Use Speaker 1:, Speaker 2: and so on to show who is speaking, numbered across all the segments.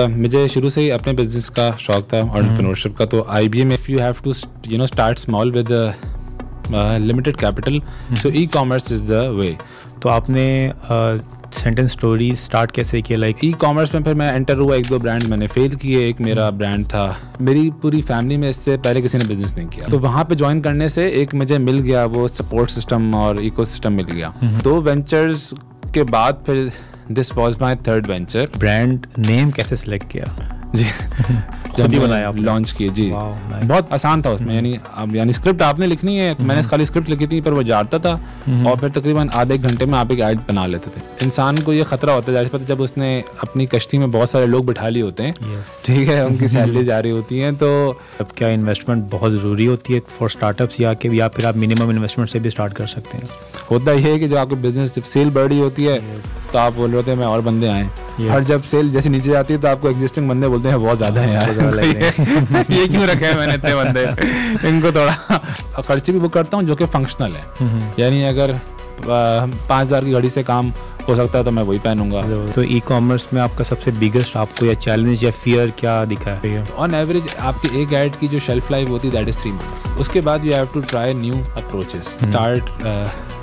Speaker 1: मुझे शुरू से ही अपने बिजनेस का शौक था, एंटरप्रेन्योरशिप का। तो IBM if you have to start small with limited capital, so e-commerce is the way.
Speaker 2: तो आपने सेंटेंस स्टोरी स्टार्ट कैसे किया? लाइक
Speaker 1: ई-कॉमर्स में फिर मैं एंटर हुआ, एक दो ब्रांड मैंने फेल किए। एक मेरा ब्रांड था, मेरी पूरी फैमिली में इससे पहले किसी ने बिजनेस नहीं किया, तो वहाँ पे ज्वाइन करने से एक मुझे मिल गया वो सपोर्ट सिस्टम और इकोसिस्टम मिल गया। 2 वेंचर्स के बाद फिर this was my 3rd venture.
Speaker 2: Brand name कैसे सिलेक्ट किया?
Speaker 1: जी
Speaker 2: खुद ही बनाया आपने?
Speaker 1: लॉन्च किए जी।
Speaker 2: nice.
Speaker 1: बहुत आसान था उसमें, यानी स्क्रिप्ट आपने लिखनी है, तो मैंने खाली स्क्रिप्ट लिखी थी, पर वो जानता था और फिर तकरीबन आधे एक घंटे में आप एक ऐड बना लेते थे। इंसान को ये खतरा होता है जब उसने अपनी कश्ती में बहुत सारे लोग बिठा लिए होते हैं, ठीक है, उनकी सैलरी जा रही होती है, तो
Speaker 2: अब क्या इन्वेस्टमेंट बहुत ज़रूरी होती है फॉर स्टार्टअप्स, या फिर आप मिनिमम इन्वेस्टमेंट से भी स्टार्ट कर सकते हैं?
Speaker 1: होता ये है कि जब आपकी बिजनेस सेल बढ़ रही होती है तो आप बोल रहे होते हैं मैं और बंदे आए, और जब सेल जैसे नीचे जाती है तो आपको एग्जिस्टिंग बंदे बोलते हैं बहुत ज़्यादा है यार, ये क्यों रखे हैं मैंने इतने बंदे, इनको थोड़ा खर्चे भी बुक करता हूँ जो कि फंक्शनल है। यानी अगर 5,000 की घड़ी से काम हो सकता है तो मैं वही पहनूंगा।
Speaker 2: तो ई-कॉमर्स में आपका सबसे बिगेस्ट आपको या चैलेंज या फियर क्या दिखा है?
Speaker 1: ऑन एवरेज आपकी एक ऐड की जो शेल्फ लाइफ होती है दैट इज 3 months। उसके बाद you have to try new approaches. Start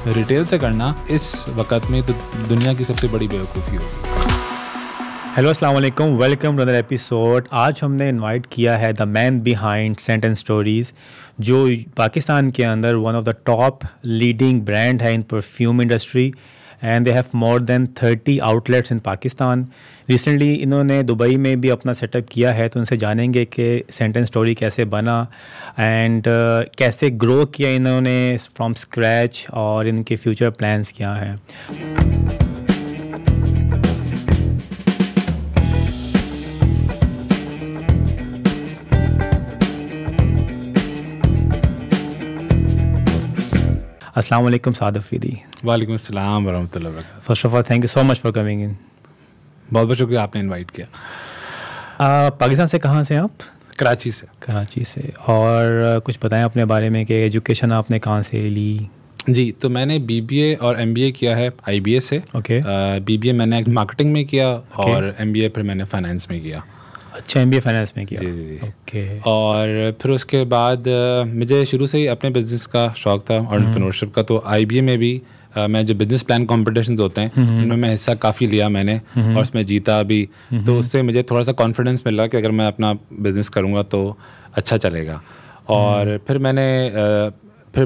Speaker 1: retail से करना इस वक्त में तो दुनिया की सबसे बड़ी बेवकूफ़ी होगी।
Speaker 2: हेलो अस्सलाम वालेकुम, वेलकम टू अनदर एपिसोड। आज हमने इनवाइट किया है the man behind Scents N Stories, जो पाकिस्तान के अंदर one of the top leading brand है in perfume industry, and they have more than 30 outlets in Pakistan. Recently इन्होंने दुबई में भी अपना सेटअप किया है, तो उनसे जानेंगे कि सेंटेंस स्टोरी कैसे बना एंड कैसे ग्रो किया इन्होंने फ्रॉम स्क्रैच, और इनके फ्यूचर प्लान्स क्या हैं। अस्सलाम वालेकुम साद अफरीदी।
Speaker 1: वालेकुम अस्सलाम वरहमतुल्लाहि वबरकातुहू।
Speaker 2: First of all thank you so much for coming in.
Speaker 1: बहुत बहुत शुक्रिया, आपने इनवाइट किया।
Speaker 2: पाकिस्तान से कहाँ से आप?
Speaker 1: कराची से।
Speaker 2: कराची से। और कुछ बताएं अपने बारे में कि एजुकेशन आपने कहाँ से ली?
Speaker 1: जी, तो मैंने BBA और MBA किया है IBA से।
Speaker 2: ओके।
Speaker 1: BBA मैंने मार्केटिंग में किया और MBA फिर मैंने फाइनेंस में किया।
Speaker 2: अच्छा, MBA फाइनेंस में किया?
Speaker 1: जी।
Speaker 2: ओके।
Speaker 1: और फिर उसके बाद मुझे शुरू से ही अपने बिजनेस का शौक था, एंटरप्रेन्योरशिप का। तो IBA में भी मैं जो बिजनेस प्लान कॉम्पिटिशन्स होते हैं उनमें मैं हिस्सा काफ़ी लिया मैंने, और उसमें जीता भी। तो उससे मुझे थोड़ा सा कॉन्फिडेंस मिला कि अगर मैं अपना बिजनेस करूँगा तो अच्छा चलेगा। और फिर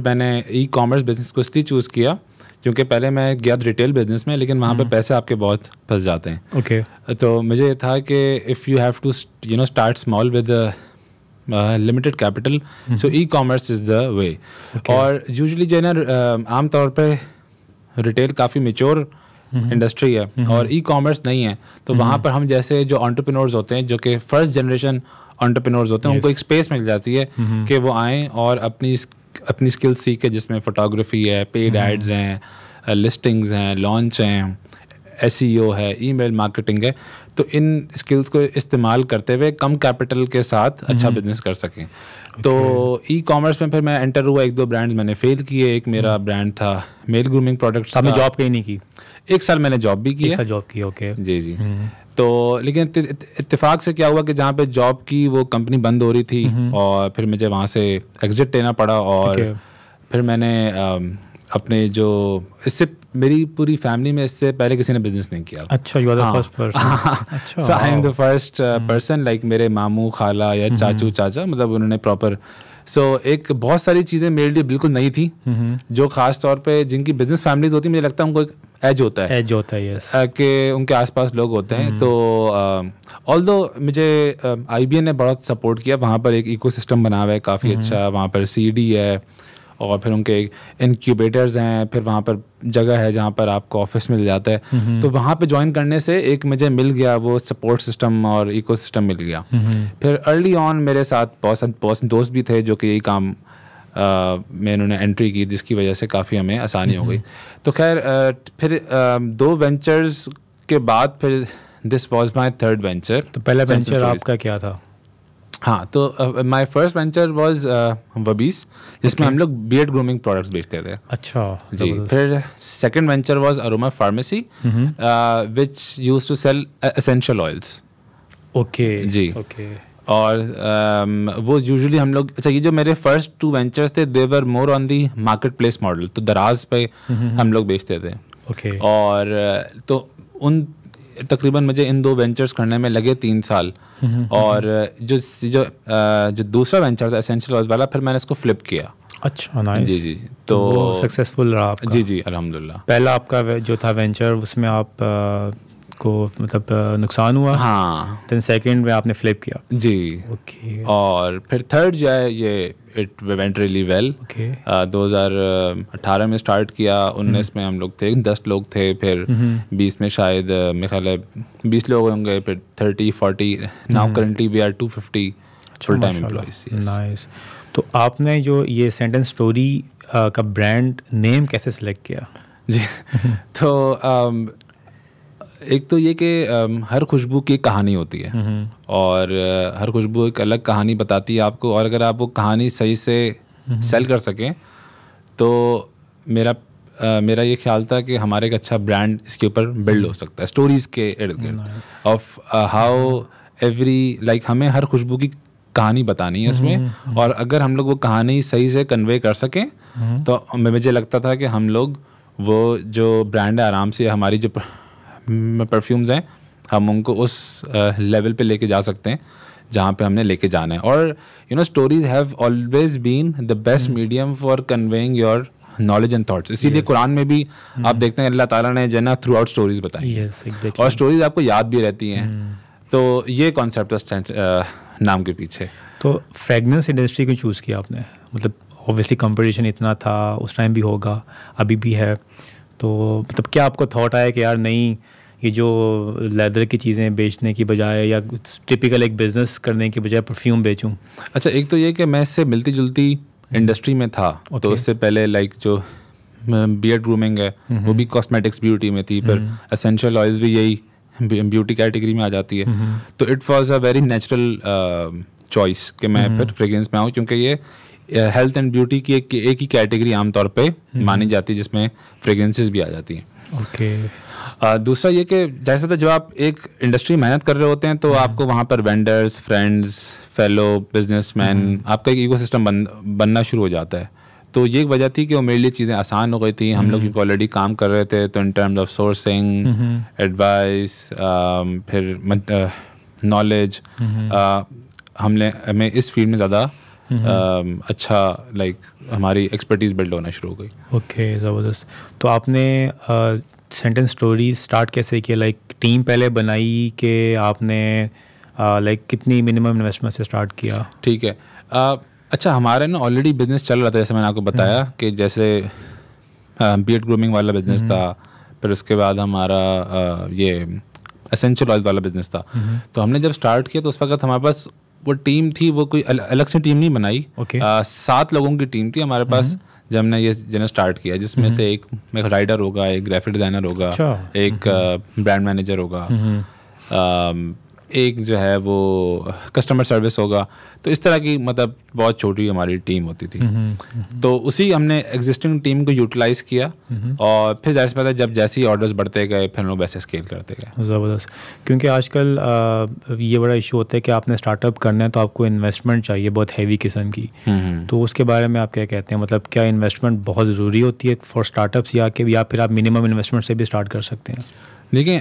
Speaker 1: मैंने ई-कॉमर्स बिजनेस को इसलिए चूज़ किया क्योंकि पहले मैं गया रिटेल बिजनेस में, लेकिन वहाँ पे पैसे आपके बहुत फंस जाते हैं।
Speaker 2: ओके।
Speaker 1: तो मुझे ये था कि if you have to start small with limited capital, so e-commerce is the way. और यूजुअली जो है ना, आम तौर पे रिटेल काफ़ी मैच्योर इंडस्ट्री है और ई-कॉमर्स नहीं है, तो वहाँ पर हम जैसे जो एंटरप्रेन्योर्स होते हैं, जो कि फर्स्ट जनरेशन एंटरप्रेन्योर्स होते हैं, उनको एक स्पेस मिल जाती है कि वो आएँ और अपनी स्किल्स सीखे, जिसमें फ़ोटोग्राफी है, पेड एड्स हैं, लिस्टिंग्स हैं, लॉन्च हैं, SEO है, ईमेल मार्केटिंग है। तो इन स्किल्स को इस्तेमाल करते हुए कम कैपिटल के साथ अच्छा बिजनेस कर सकें। तो ई-कॉमर्स में फिर मैं एंटर हुआ, एक दो ब्रांड्स मैंने फेल किए। एक मेरा ब्रांड था मेल ग्रूमिंग प्रोडक्ट्स।
Speaker 2: आपने जॉब कहीं नहीं की?
Speaker 1: 1 साल मैंने जॉब भी की है।
Speaker 2: जॉब की? ओके।
Speaker 1: जी। तो लेकिन इत्तेफाक से क्या हुआ कि जहाँ पे जॉब की वो कंपनी बंद हो रही थी, और फिर मुझे वहाँ से एग्जिट लेना पड़ा। और फिर मैंने अपने जो इससे मेरी पूरी फैमिली में इससे पहले किसी ने बिजनेस नहीं किया।
Speaker 2: अच्छा, you are the first person? अच्छा,
Speaker 1: so I am the first person. Like मेरे मामू खाला या चाचू चाचा, मतलब उन्होंने प्रॉपर एक बहुत सारी चीज़ें मेरे लिए बिल्कुल नई थी, जो ख़ास तौर पे जिनकी बिजनेस फैमिलीज होती है, मुझे लगता है उनको एक एज होता है
Speaker 2: यस,
Speaker 1: कि उनके आसपास लोग होते हैं। तो ऑल्दो मुझे IBA ने बहुत सपोर्ट किया। वहाँ पर एक इकोसिस्टम बना हुआ है काफ़ी अच्छा, वहाँ पर CD है और फिर उनके इनक्यूबेटर्स हैं, फिर वहाँ पर जगह है जहाँ पर आपको ऑफिस मिल जाता है। तो वहाँ पे ज्वाइन करने से एक मुझे मिल गया वो सपोर्ट सिस्टम और इकोसिस्टम मिल गया। फिर अर्ली ऑन मेरे साथ दोस्त भी थे जो कि यही काम में उन्होंने एंट्री की, जिसकी वजह से काफ़ी हमें आसानी हो गई। तो खैर फिर 2 वेंचर्स के बाद फिर this was my 3rd venture.
Speaker 2: तो पहला वेंचर आपका क्या था?
Speaker 1: हाँ, तो माय फर्स्ट वेंचर वाज वबीस, जिसमें हम लोग बियर्ड ग्रूमिंग प्रोडक्ट्स बेचते थे।
Speaker 2: अच्छा
Speaker 1: जी। फिर second venture was aroma pharmacy, which used to sell essential oils.
Speaker 2: Okay
Speaker 1: जी।
Speaker 2: ओके
Speaker 1: और वो यूजुअली हम लोग, अच्छा ये जो मेरे फर्स्ट 2 वेंचर्स थे they were more on the market place model, तो दराज पे हम लोग बेचते थे।
Speaker 2: ओके
Speaker 1: और तो उन तकरीबन मुझे इन 2 वेंचर्स करने में लगे 3 साल। और जो दूसरा वेंचर था एसेंशियल ऑयल्स वाला, फिर मैंने इसको फ्लिप किया।
Speaker 2: अच्छा नाइस।
Speaker 1: जी जी। तो
Speaker 2: सक्सेसफुल रहा आपका?
Speaker 1: जी जी अल्हम्दुलिल्लाह।
Speaker 2: पहला आपका जो था वेंचर उसमें आप को मतलब नुकसान हुआ?
Speaker 1: हाँ।
Speaker 2: देन सेकंड में आपने फ्लिप किया?
Speaker 1: जी।
Speaker 2: ओके
Speaker 1: और फिर थर्ड जो है ये it went really well.
Speaker 2: Okay
Speaker 1: 2018 में स्टार्ट किया, 19 में हम लोग थे 10 लोग थे, फिर 20 में शायद मेरे ख्याल है 20 लोग होंगे, फिर 30-40, now currently we are 250 full time employees.
Speaker 2: Nice. तो आपने जो ये सेंटेंस स्टोरी का ब्रांड नेम कैसे सिलेक्ट किया?
Speaker 1: जी तो एक तो ये कि हर खुशबू की एक कहानी होती है, और हर खुशबू एक अलग कहानी बताती है आपको, और अगर आप वो कहानी सही से सेल कर सकें तो मेरा ये ख्याल था कि हमारे एक अच्छा ब्रांड इसके ऊपर बिल्ड हो सकता है, स्टोरीज़ के इर्द गिर्द, ऑफ हाउ एवरी लाइक हमें हर खुशबू की कहानी बतानी है इसमें, और अगर हम लोग वो कहानी सही से कन्वे कर सकें तो मुझे लगता था कि हम लोग वो जो ब्रांड है आराम से हमारी जो परफ्यूम्स हैं हम उनको उस लेवल पे लेके जा सकते हैं जहाँ पे हमने लेके जाना है। और stories have always been the best medium for conveying your knowledge and thoughts. इसीलिए कुरान में भी आप देखते हैं अल्लाह ताला ने जो है ना थ्रू आउट स्टोरीज बताई हैं, और स्टोरीज आपको याद भी रहती हैं। तो ये कॉन्सेप्ट है नाम के पीछे।
Speaker 2: तो फ्रेगनेंस इंडस्ट्री क्यों चूज़ किया आपने? मतलब ऑब्वियसली कंपटीशन इतना था उस टाइम भी होगा, अभी भी है, तो मतलब क्या आपको थॉट आया कि यार नहीं ये जो लेदर की चीज़ें बेचने की बजाय या टिपिकल एक बिज़नेस करने की बजाय परफ्यूम बेचूं?
Speaker 1: अच्छा, एक तो ये कि मैं इससे मिलती जुलती इंडस्ट्री में था, तो उससे पहले लाइक जो बियर्ड ग्रूमिंग है वो भी कॉस्मेटिक्स ब्यूटी में थी, पर एसेंशियल ऑयल्स भी यही ब्यूटी कैटेगरी में आ जाती है। तो it was a very natural choice कि मैं फिर फ्रेग्रेंस में आऊँ, क्योंकि ये हेल्थ एंड ब्यूटी की एक ही कैटेगरी आमतौर पे मानी जाती है जिसमें फ्रेग्रेंसेस भी आ जाती हैं।
Speaker 2: ओके
Speaker 1: दूसरा ये कि जैसे तो जब आप एक इंडस्ट्री मेहनत कर रहे होते हैं तो आपको वहाँ पर वेंडर्स, फ्रेंड्स, फेलो बिजनेसमैन, आपका एक इकोसिस्टम बनना शुरू हो जाता है। तो ये एक वजह थी कि वो मेरे लिए चीज़ें आसान हो गई थी, हम लोग ऑलरेडी काम कर रहे थे, तो in terms of sourcing, advice, फिर नॉलेज, हमें इस फील्ड में ज़्यादा अच्छा लाइक हमारी एक्सपर्टीज़ बिल्ड होना शुरू हो गई।
Speaker 2: ओके ज़बरदस्त। तो आपने सेंटेंस स्टोरी स्टार्ट कैसे किया? लाइक टीम पहले बनाई कि आपने लाइक कितनी मिनिमम इन्वेस्टमेंट से स्टार्ट किया?
Speaker 1: ठीक है। अच्छा, हमारा ना ऑलरेडी बिजनेस चल रहा था, जैसे मैंने आपको बताया कि जैसे बियर्ड ग्रूमिंग वाला बिजनेस था, फिर उसके बाद हमारा ये एसेंशियल ऑयल वाला बिजनेस था। तो हमने जब स्टार्ट किया तो उस वक्त हमारे पास वो टीम थी, वो कोई अलग से टीम नहीं बनाई। 7 लोगों की टीम थी हमारे पास जब हमने ये जन स्टार्ट किया, जिसमें से एक राइटर होगा, एक ग्राफिक डिज़ाइनर होगा, एक ब्रांड मैनेजर होगा, एक जो है वो कस्टमर सर्विस होगा। तो इस तरह की मतलब बहुत छोटी हमारी टीम होती थी। तो उसी हमने एग्जिस्टिंग टीम को यूटिलाइज़ किया, और फिर जाहिर सी बात है जब जैसे ही ऑर्डर्स बढ़ते गए फिर हम वैसे स्केल करते गए।
Speaker 2: ज़बरदस्त। क्योंकि आजकल ये बड़ा इशू होता है कि आपने स्टार्टअप करना है तो आपको इन्वेस्टमेंट चाहिए बहुत हैवी किस्म की। तो उसके बारे में आप क्या कहते हैं? मतलब क्या इन्वेस्टमेंट बहुत ज़रूरी होती है फॉर स्टार्टअप्स, या फिर आप मिनिमम इन्वेस्टमेंट से भी स्टार्ट कर सकते हैं?
Speaker 1: देखिए,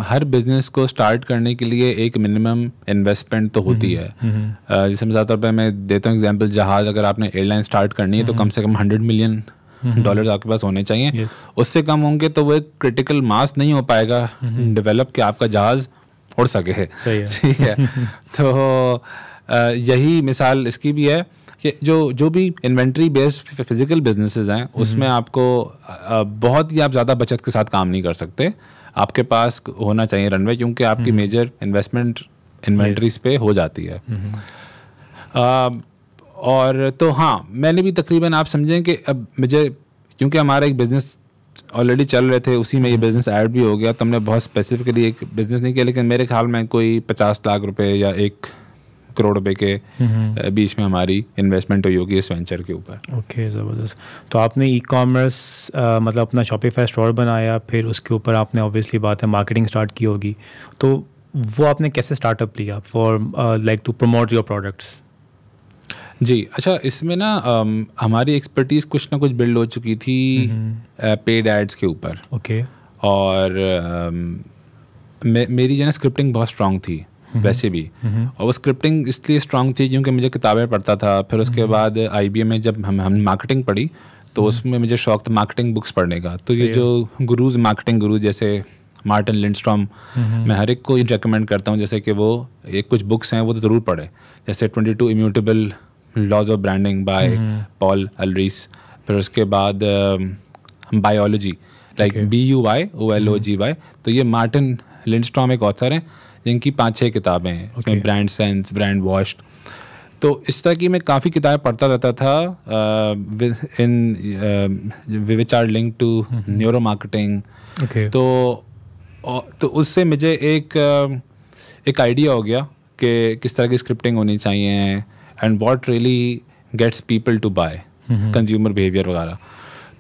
Speaker 1: हर बिज़नेस को स्टार्ट करने के लिए एक मिनिमम इन्वेस्टमेंट तो होती है। जैसे मिसाल तौर पर मैं देता हूँ एग्जांपल, जहाज़ अगर आपने एयरलाइन स्टार्ट करनी है तो कम से कम $100 मिलियन आपके पास होने चाहिए। उससे कम होंगे तो वो एक क्रिटिकल मास नहीं हो पाएगा डेवलप कि आपका जहाज़ उड़ सके। ठीक है। तो यही मिसाल इसकी भी है कि जो भी इन्वेंट्री बेस्ड फिजिकल बिजनेसेस हैं उसमें आपको बहुत ही आप ज़्यादा बचत के साथ काम नहीं कर सकते। आपके पास होना चाहिए रनवे, क्योंकि आपकी मेजर इन्वेस्टमेंट इन्वेंट्रीज पे हो जाती है। और तो हाँ, मैंने भी तकरीबन आप समझें कि अब मुझे, क्योंकि हमारा एक बिज़नेस ऑलरेडी चल रहे थे, उसी में ये बिज़नेस ऐड भी हो गया, तो हमने बहुत स्पेसिफिकली एक बिज़नेस नहीं किया, लेकिन मेरे ख्याल में कोई 50 लाख रुपए या 1 करोड़ रुपए के बीच में हमारी इन्वेस्टमेंट हुई होगी इस वेंचर के ऊपर।
Speaker 2: ओके ज़बरदस्त। तो आपने ई कॉमर्स मतलब अपना शॉपिफाई स्टोर बनाया, फिर उसके ऊपर आपने ऑब्वियसली बात है मार्केटिंग स्टार्ट की होगी। तो वो आपने कैसे स्टार्टअप लिया for like to promote your products?
Speaker 1: जी, अच्छा, इसमें ना हमारी एक्सपर्टीज़ कुछ ना कुछ बिल्ड हो चुकी थी पेड एड्स के ऊपर।
Speaker 2: ओके।
Speaker 1: और मेरी जो है ना स्क्रिप्टिंग बहुत स्ट्रांग थी वैसे भी। और वो स्क्रिप्टिंग इसलिए स्ट्रांग थी क्योंकि मुझे किताबें पढ़ता था। फिर उसके बाद IBM में जब हम मार्केटिंग पढ़ी तो उसमें मुझे शौक था मार्केटिंग बुक्स पढ़ने का। तो ये जो गुरुज, मार्केटिंग गुरु जैसे मार्टिन लिंडस्ट्रॉम, मैं हर एक को रिकमेंड करता हूँ जैसे कि वो एक कुछ बुक्स हैं वो तो ज़रूर पढ़े, जैसे 22 immutable laws of branding by Paul Al Ries. फिर उसके बाद बायोलॉजी, लाइक BUYOLOGY। तो ये मार्टिन लिंडस्ट्रॉम एक ऑथर हैं जिनकी 5-6 किताबें हैं, उसमें ब्रांड सेंस, ब्रांड वॉश्ड। तो इस तरह की मैं काफ़ी किताबें पढ़ता रहता था which are link to neuro marketing. तो उससे मुझे एक आइडिया हो गया कि किस तरह की स्क्रिप्टिंग होनी चाहिए and what really gets people to buy, consumer behaviour वगैरह।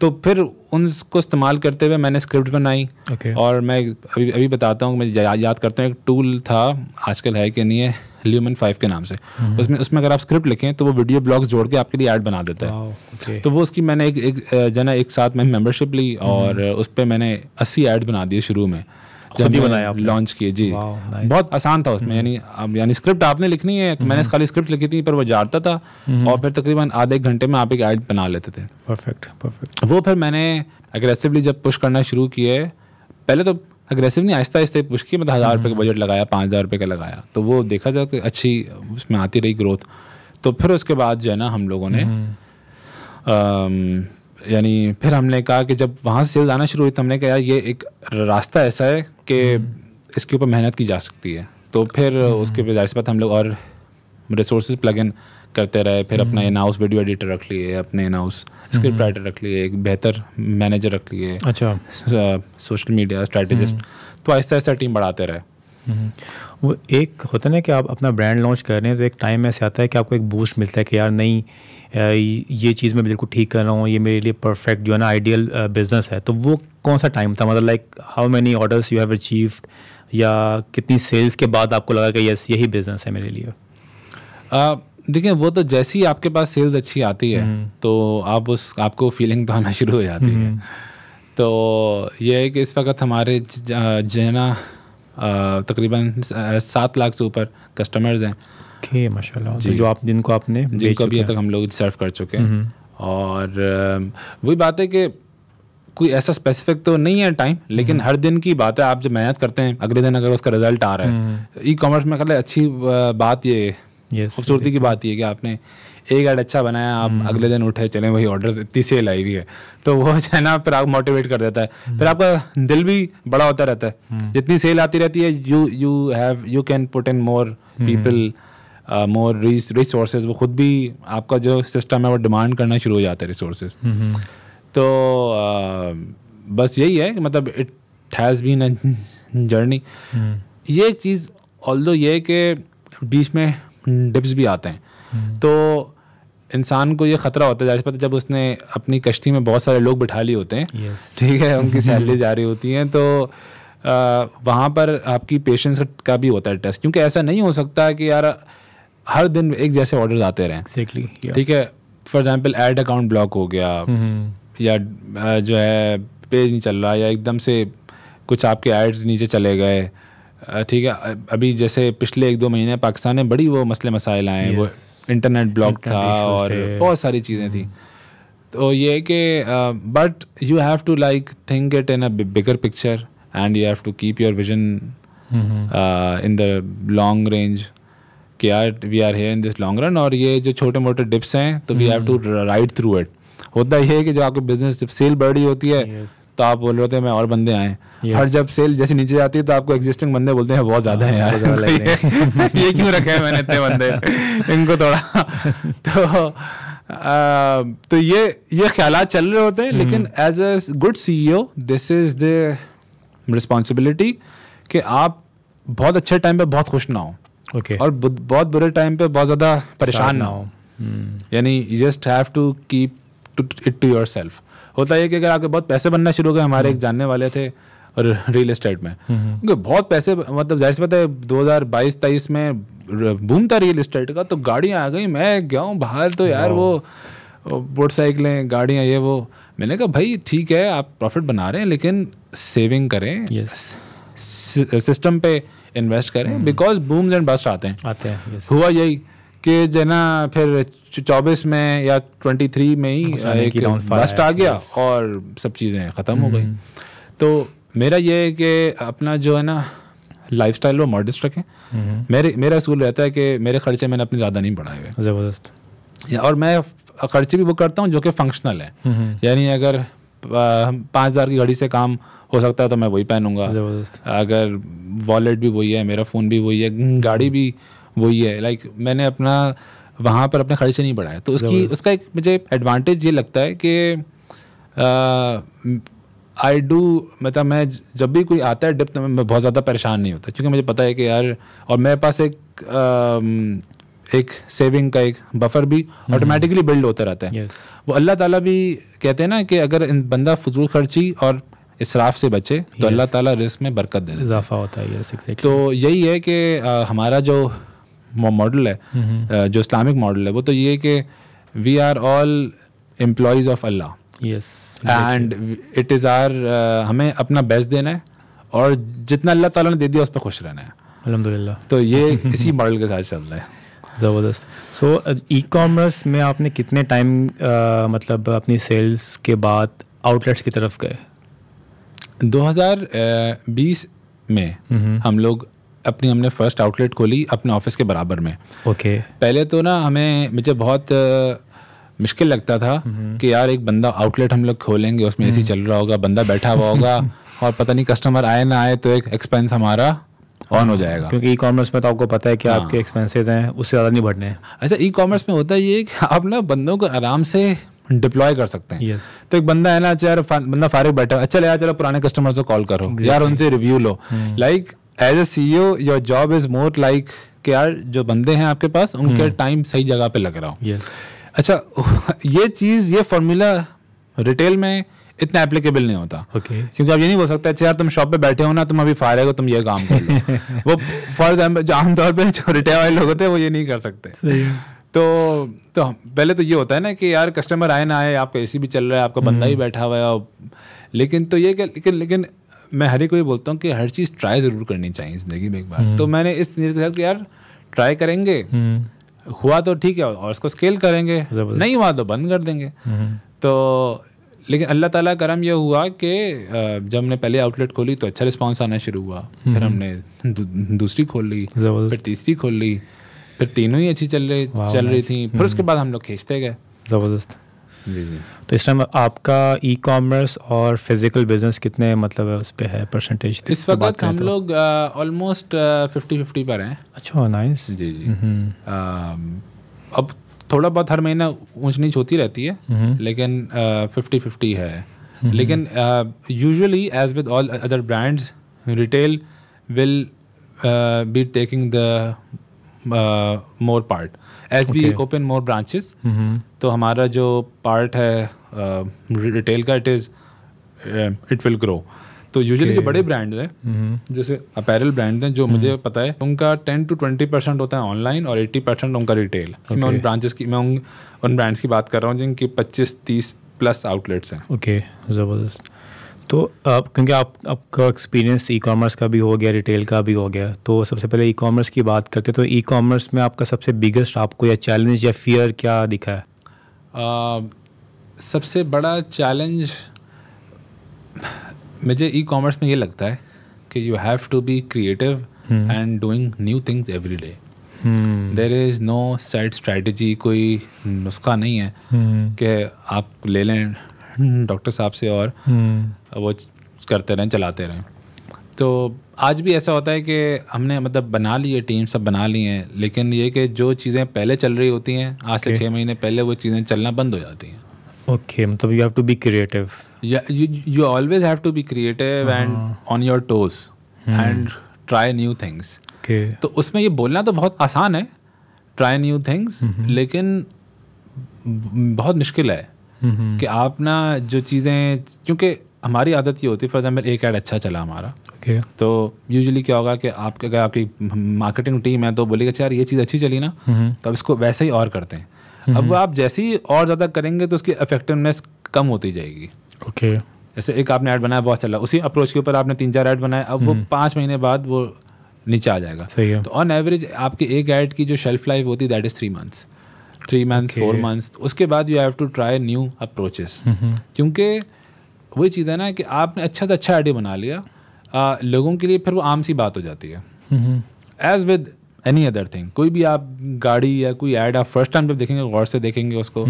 Speaker 1: तो फिर उनको इस्तेमाल करते हुए मैंने स्क्रिप्ट बनाई। और मैं अभी बताता हूँ, मैं याद करता हूँ एक टूल था, आजकल है कि नहीं है, ल्यूमन 5 के नाम से। उसमें अगर आप स्क्रिप्ट लिखें तो वो वीडियो ब्लॉग्स जोड़ के आपके लिए ऐड बना देता है। तो वो उसकी मैंने एक साथ मैंने मेंबरशिप ली और उस पर मैंने 80 ऐड बना दिए शुरू में जब लॉन्च किए। जी, बहुत आसान था उसमें। यानी स्क्रिप्ट आपने लिखनी है तो मैंने खाली स्क्रिप्ट लिखी थी, पर वो जाता था और फिर तकरीबन आधे एक घंटे में आप एक ऐड बना लेते थे।
Speaker 2: परफेक्ट।
Speaker 1: वो फिर मैंने अग्रेसिवली जब पुश करना शुरू किए, पहले तो अग्रेसिव नहीं, आहिस्ता आहिस्ता पुश किया। मतलब 1000 रुपये का बजट लगाया, 5000 रुपये का लगाया, तो वो देखा जाए तो अच्छी उसमें आती रही ग्रोथ। तो फिर उसके बाद जो है ना हम लोगों ने यानी फिर हमने कहा कि जब वहाँ से सेल्स आना शुरू हुई तो हमने कहा यार ये एक रास्ता ऐसा है कि इसके ऊपर मेहनत की जा सकती है। तो फिर उसके बाद जाहिर सी बात हम लोग और रिसोर्सेज प्लग इन करते रहे। फिर अपना इन हाउस वीडियो एडिटर रख लिए, अपने इन हाउस स्क्रिप्ट राइटर रख लिए, एक बेहतर मैनेजर रख लिए,
Speaker 2: अच्छा,
Speaker 1: सोशल मीडिया स्ट्रेटेजिस्ट। तो आहिस्ता आहिस्ता टीम बढ़ाते रहे।
Speaker 2: वो एक होता है ना कि आप अपना ब्रांड लॉन्च कर रहे हैं तो एक टाइम ऐसे आता है कि आपको एक बूस्ट मिलता है कि यार नहीं, ये चीज़ मैं बिल्कुल ठीक कर रहा हूँ, ये मेरे लिए परफेक्ट जो है ना आइडियल बिजनेस है। तो वो कौन सा टाइम था? मतलब like how many orders you have achieved, या कितनी सेल्स के बाद आपको लगा कि यस यही बिजनेस है मेरे लिए?
Speaker 1: देखिए, वो तो जैसे ही आपके पास सेल्स अच्छी आती है तो आपको फीलिंग तो आना शुरू हो जाती है। तो ये है कि इस वक्त हमारे जो है ना तकरीबन 7 लाख से ऊपर कस्टमर्स हैं।
Speaker 2: ओके, माशाल्लाह। तो जो जिनको अभी
Speaker 1: तक हम लोग सर्व कर चुके हैं। और वही बात है कि कोई ऐसा स्पेसिफिक तो नहीं है टाइम, लेकिन हर दिन की बात है। आप जब मेहनत करते हैं, अगले दिन अगर उसका रिजल्ट आ रहा है, ई कॉमर्स में मतलब अच्छी बात ये खूबसूरती की बात ये कि आपने एक ऐड अच्छा बनाया, आप अगले दिन उठे चले वही ऑर्डर्स, इतनी सेल आई हुई है, तो वो जो है ना फिर आप मोटिवेट कर देता है। फिर आपका दिल भी बड़ा होता रहता है। जितनी सेल आती रहती है you can put in more people, more resources. वो खुद भी आपका जो सिस्टम है वो डिमांड करना शुरू हो जाता है रिसोर्सेज। तो बस यही है कि मतलब it has been a journey. ये एक चीज़ ऑल्दो ये है कि बीच में डिप्स भी आते हैं, तो इंसान को ये ख़तरा होता है जैसे जब उसने अपनी कश्ती में बहुत सारे लोग बिठा लिए होते हैं, ठीक है, उनकी सैलरी जा रही होती हैं, तो वहाँ पर आपकी पेशेंस का भी होता है टेस्ट। क्योंकि ऐसा नहीं हो सकता कि यार हर दिन एक जैसे ऑर्डर्स आते रहें। ठीक है, for example add account block हो गया, या जो है पेज नहीं चल रहा, या एकदम से कुछ आपके एड्स नीचे चले गए। ठीक है, अभी जैसे पिछले 1-2 महीने पाकिस्तान में बड़ी वो मसले मसाइल आए, वो इंटरनेट ब्लॉक था और बहुत सारी चीज़ें थी। तो ये कि but you have to like think it in a bigger picture and you have to keep your vision in the long range कि यार we are here in this long run. और ये जो छोटे मोटे डिप्स हैं तो we have to ride through it. होता ये है कि जो आपके बिजनेस जब सेल बढ़ रही होती है तो आप बोल रहे होते हैं मैं और बंदे आए, और जब सेल जैसे नीचे जाती है तो आपको एग्जिस्टिंग बंदे बोलते हैं बहुत ज़्यादा है यार, ये क्यों रखे हैं मैंने इतने बंदे, इनको थोड़ा तो ये ख्यालात चल रहे होते हैं। लेकिन as a good CEO this is the responsibility कि आप बहुत अच्छे टाइम पे बहुत खुश ना हो, और बहुत बुरे टाइम पे बहुत ज़्यादा परेशान ना हो। यानी you just have to keep it to yourself. होता है कि अगर आपके बहुत पैसे बनना शुरू हो गए, हमारे एक जानने वाले थे, और रियल एस्टेट में, क्योंकि बहुत पैसे, मतलब जाहिर सी बात है 2022-23 में बूम था रियल एस्टेट का, तो गाड़ियाँ आ गई, मैं गया हूँ बाहर तो यार वो मोटरसाइकिलें, गाड़ियाँ, ये वो। मैंने कहा भाई ठीक है आप प्रॉफिट बना रहे हैं लेकिन सेविंग करें, सिस्टम पे इन्वेस्ट करें, बिकॉज बूम्स एंड बस्ट आते हैं। हुआ यही कि जना फिर 24 में या 23 में ही एक बस्ट आ गया और सब चीज़ें ख़त्म हो गई। तो मेरा ये है कि अपना जो है ना लाइफस्टाइल वो मॉडस्ट रखें। मेरा असूल रहता है कि मेरे खर्चे मैंने अपने ज़्यादा नहीं बढ़ाए हुए,
Speaker 2: ज़बरदस्त,
Speaker 1: और मैं खर्चे भी वो करता हूँ जो कि फंक्शनल है। यानी अगर 5,000 की घड़ी से काम हो सकता है तो मैं वही पहनूंगा, अगर वॉलेट भी वही है, मेरा फ़ोन भी वही है, गाड़ी भी वही है, लाइक मैंने अपना वहाँ पर अपने खर्चे नहीं बढ़ाए। तो उसका एक मुझे एडवांटेज ये लगता है कि आई डू, मतलब मैं जब भी कोई आता है डिप तो मैं बहुत ज़्यादा परेशान नहीं होता, क्योंकि मुझे पता है कि यार, और मेरे पास एक सेविंग का एक बफर भी ऑटोमेटिकली बिल्ड होता रहता है। वो अल्लाह ताला भी कहते हैं ना कि अगर बंदा फजूल खर्ची और इसराफ से बचे तो अल्लाह ताला रिस्क में बरकत दे देता है, इजाफा होता है। तो यही है कि हमारा जो मॉडल है, जो इस्लामिक मॉडल है, वो तो ये है कि we are all employees of Allah, and it is our, हमें अपना बेस्ट देना है और जितना अल्लाह ताला ने दे दिया उस पर खुश रहना है, अल्हम्दुलिल्लाह। तो ये इसी मॉडल के साथ चल रहा है।
Speaker 2: ज़बरदस्त। सो ई कॉमर्स में आपने कितने टाइम मतलब अपनी सेल्स के बाद आउटलेट्स की तरफ गए?
Speaker 1: 2020 में हम लोग हमने फर्स्ट आउटलेट खोली अपने ऑफिस के बराबर में। पहले तो ना मुझे बहुत मुश्किल लगता था कि यार एक बंदा आउटलेट हम लोग खोलेंगे, उसमें एसी चल रहा होगा, बंदा बैठा हुआ होगा और पता नहीं कस्टमर आए ना आए तो एक एक्सपेंस हमारा ऑन हो जाएगा, क्योंकि
Speaker 2: ई कॉमर्स में तो आपको पता है कि आपके एक्सपेंसेस हैं उससे ज़्यादा नहीं बढ़ने हैं।
Speaker 1: अच्छा, ई कॉमर्स में होता ये कि आप ना बंदों को आराम से डिप्लॉय कर सकते हैं। तो एक बंदा है ना, यार बंदा फारिग बैठा है, अच्छा यार चलो पुराने कस्टमर से कॉल करो, यार उनसे रिव्यू लो। Like as a CEO your job is more like कि यार जो बंदे हैं आपके पास उनके टाइम सही जगह पे लग रहा हो। अच्छा, ये चीज़, ये फॉर्मूला रिटेल में इतना एप्लीकेबल नहीं होता, क्योंकि आप ये नहीं बोल सकते अच्छा यार तुम शॉप पे बैठे हो ना, तुम अभी फारिग हो, तुम ये काम कर लो। वो फॉर एग्जाम्पल जो आमतौर पे जो रिटेल वाले लोग होते हैं वो ये नहीं कर सकते। तो पहले तो ये होता है ना कि यार कस्टमर आए ना आए, आपका एसी भी चल रहा है, आपका बंदा ही बैठा हुआ है, लेकिन तो ये लेकिन मैं हर एक को ये बोलता हूँ कि हर चीज़ ट्राई ज़रूर करनी चाहिए ज़िंदगी में एक बार। तो मैंने इस चीज़ के साथ कि यार ट्राई करेंगे, हुआ तो ठीक है और उसको स्केल करेंगे, नहीं हुआ तो बंद कर देंगे। तो लेकिन अल्लाह ताला करम ये हुआ कि जब हमने पहले आउटलेट खोली तो अच्छा रिस्पांस आना शुरू हुआ, फिर हमने दूसरी खोल ली, फिर तीसरी खोल ली, फिर तीनों ही अच्छी चल रही थी, फिर उसके बाद हम लोग खींचते गए।
Speaker 2: ज़बरदस्त। जी। तो इस टाइम आपका ई कॉमर्स और फिजिकल बिजनेस कितने मतलब उस पे है परसेंटेज?
Speaker 1: इस वक्त हम लोग ऑलमोस्ट 50-50 पर हैं।
Speaker 2: अच्छा, नाइस।
Speaker 1: जी। अब थोड़ा बहुत हर महीना ऊंच नीच होती रहती है, लेकिन 50-50 है। लेकिन usually as with all other brands, retail will be taking the more part as we open more branches. तो हमारा जो पार्ट है रिटेल का इट विल ग्रो। तो यूजुअली जो बड़े ब्रांड्स हैं जैसे अपैरल ब्रांड्स हैं जो मुझे पता है उनका 10 to 20% होता है ऑनलाइन और 80% उनका रिटेल। मैं उन ब्रांड्स की बात कर रहा हूँ जिनकी 25-30 प्लस आउटलेट्स हैं।
Speaker 2: ओके, ज़बरदस्त। तो क्योंकि आपका एक्सपीरियंस ई कॉमर्स का भी हो गया, रिटेल का भी हो गया, तो सबसे पहले ई कॉमर्स की बात करते तो ई कॉमर्स में आपका सबसे बिगेस्ट आपको या चैलेंज या फियर क्या दिखा है?
Speaker 1: सबसे बड़ा चैलेंज मुझे ई कॉमर्स में ये लगता है कि you have to be creative and doing new things every day. There is no set strategy, कोई नुस्खा नहीं है कि आप ले लें डॉक्टर साहब से और वो करते रहें, चलाते रहें। तो आज भी ऐसा होता है कि हमने मतलब बना ली है, टीम सब बना ली हैं, लेकिन ये कि जो चीज़ें पहले चल रही होती हैं आज से 6 महीने पहले वो चीज़ें चलना बंद हो जाती हैं।
Speaker 2: ओके, मतलब you have to be creative.
Speaker 1: You always have to be creative and on your toes and try new things. तो उसमें ये बोलना तो बहुत आसान है, try new things, लेकिन बहुत मुश्किल है कि आप ना जो चीज़ें, क्योंकि हमारी आदत ये होती है, फॉर एग्जाम्पल एक ऐड अच्छा चला हमारा, तो यूजुअली क्या होगा कि आपके अगर आपकी मार्केटिंग टीम है तो बोलेगा यार ये चीज़ अच्छी चली ना, तो अब इसको वैसे ही और करते हैं। अब वो आप जैसे ही और ज़्यादा करेंगे तो उसकी इफेक्टिवनेस कम होती जाएगी। जैसे एक आपने ऐड बनाया बहुत चला, उसी अप्रोच के ऊपर आपने 3-4 ऐड बनाए, अब वो 5 महीने बाद वो नीचे आ जाएगा। तो ऑन एवरेज आपकी एक ऐड की जो शेल्फ लाइफ होती है दैट इज़ 3 मंथ्स, 4 मंथ्स। उसके बाद you have to try new approaches, क्योंकि वही चीज़ है ना कि आपने अच्छा से अच्छा आइडिया बना लिया, लोगों के लिए फिर वो आम सी बात हो जाती है। As with any other thing, कोई भी आप गाड़ी या कोई ऐड आप फर्स्ट टाइम जब देखेंगे गौर से देखेंगे उसको,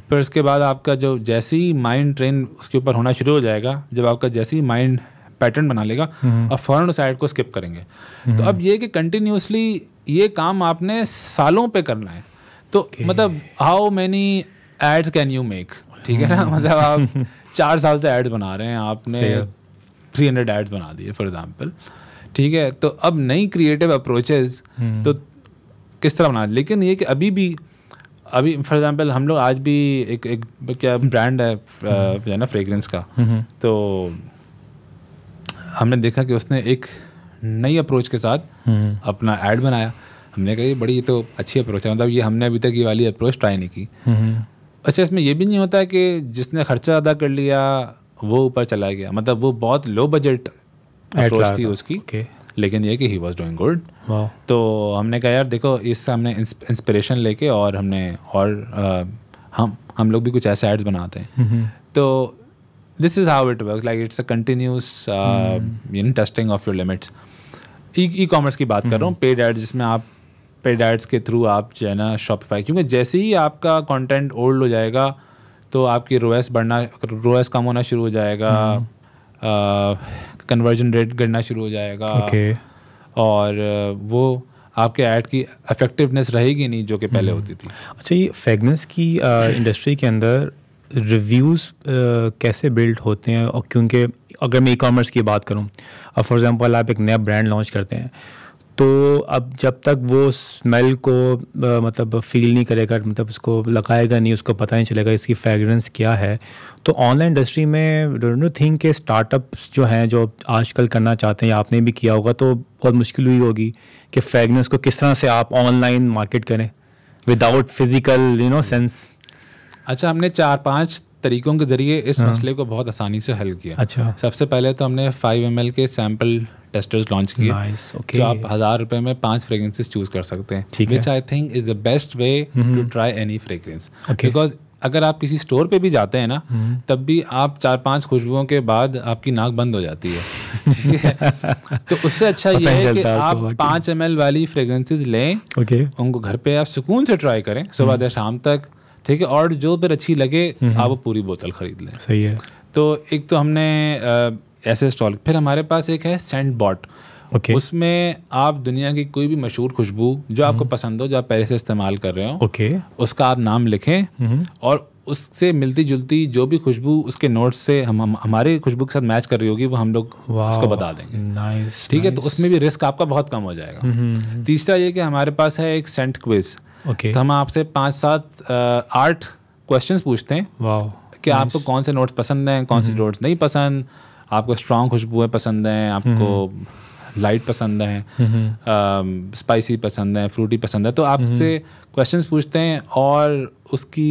Speaker 1: फिर उसके बाद आपका जो जैसे ही माइंड ट्रेन उसके ऊपर होना शुरू हो जाएगा, जब आपका जैसे ही माइंड पैटर्न बना लेगा और फ़ौरन उस ऐड को स्किप करेंगे। तो अब ये कि कंटिन्यूसली ये काम आपने सालों पे करना है। तो मतलब how many ads can you make, ठीक है ना, मतलब आप 4 साल से एड्स बना रहे हैं, आपने 300 एड्स बना दिए फॉर एग्जाम्पल, ठीक है। तो अब नई क्रिएटिव अप्रोचेस तो किस तरह बना, लेकिन ये कि अभी फॉर एग्जांपल हम लोग आज भी एक क्या ब्रांड है ना फ्रेग्रेंस का, तो हमने देखा कि उसने एक नई अप्रोच के साथ अपना ऐड बनाया। हमने कहा ये बड़ी तो अच्छी अप्रोच है, मतलब ये हमने अभी तक ये वाली अप्रोच ट्राई नहीं की। अच्छा, इसमें ये भी नहीं होता है कि जिसने खर्चा अदा कर लिया वो ऊपर चला गया, मतलब वो बहुत लो बजट अप्रोच थी उसकी, लेकिन ये कि ही वॉज डूइंग गुड। तो हमने कहा यार देखो, इससे हमने इंस्पिरेशन लेके और हमने और हम लोग भी कुछ ऐसे एड्स बनाते हैं। तो this is how it work, like it's a continuous testing of your limits. E commerce की बात कर रहा हूँ, पेड एड्स, जिसमें आप पेड एड्स के थ्रू आप जो है ना शॉपिफाई, क्योंकि जैसे ही आपका कंटेंट ओल्ड हो जाएगा तो आपकी रोएस कम होना शुरू हो जाएगा, कन्वर्जन रेट गिरना शुरू हो जाएगा, और वो आपके ऐड की इफेक्टिवनेस रहेगी नहीं जो कि पहले होती थी।
Speaker 2: अच्छा, ये फ्रेगनेंस की इंडस्ट्री के अंदर रिव्यूज़ कैसे बिल्ड होते हैं? और क्योंकि अगर मैं ई कॉमर्स की बात करूं, अब फॉर एग्जांपल आप एक नया ब्रांड लॉन्च करते हैं, तो अब जब तक वो स्मेल को मतलब फील नहीं करेगा, मतलब उसको लगाएगा नहीं, उसको पता नहीं चलेगा इसकी फ्रेगरेंस क्या है, तो ऑनलाइन इंडस्ट्री में डोंट यू थिंक के स्टार्टअप्स जो हैं जो आजकल करना चाहते हैं, आपने भी किया होगा, तो बहुत मुश्किल हुई होगी कि फ्रेगरेंस को किस तरह से आप ऑनलाइन मार्केट करें विदाउट फिजिकल सेंस।
Speaker 1: अच्छा, हमने 4-5 तरीकों के ज़रिए इस मसले को बहुत आसानी से हल किया।
Speaker 2: अच्छा,
Speaker 1: सबसे पहले तो हमने 5 ml के सैम्पल टेस्टर्स लॉन्च किए, जो आप 1000 रुपये में 5 फ्रेगरेंसेस चूज़ कर सकते हैं, which I think is the best way to try any fragrance. Because अगर आप किसी स्टोर पे भी जाते हैं ना, तब भी आप 4-5 खुशबुओं के बाद आपकी नाक बंद हो जाती है, ठीक है। तो उससे अच्छा ये है कि आप 5 ml वाली फ्रेगरेंसेस लें, उनको घर पे आप सुकून से ट्राई करें सुबह से शाम तक, ठीक है, और जो फिर अच्छी लगे आप वो पूरी बोतल खरीद लें।
Speaker 2: सही है।
Speaker 1: तो एक तो हमने ऐसे स्टॉल, फिर हमारे पास एक है सेंट बॉट, उसमें आप दुनिया की कोई भी मशहूर खुशबू जो आपको पसंद हो, जो आप पहले से इस्तेमाल कर रहे हो, उसका आप नाम लिखें और उससे मिलती जुलती जो भी खुशबू उसके नोट्स से हमारे खुशबू के साथ मैच कर रही होगी वो हम लोग उसको बता देंगे, ठीक है। तो उसमें भी रिस्क आपका बहुत कम हो जाएगा। तीसरा ये कि हमारे पास है एक सेंट क्विज, तो हम आपसे 5-7-8 क्वेश्चंस पूछते हैं कि आपको कौन से नोट्स पसंद हैं, कौन से नोट्स नहीं पसंद, आपको स्ट्रॉन्ग खुशबुएं पसंद हैं, आपको लाइट पसंद हैं, स्पाइसी पसंद हैं, फ्रूटी पसंद है। तो आपसे क्वेश्चंस पूछते हैं और उसकी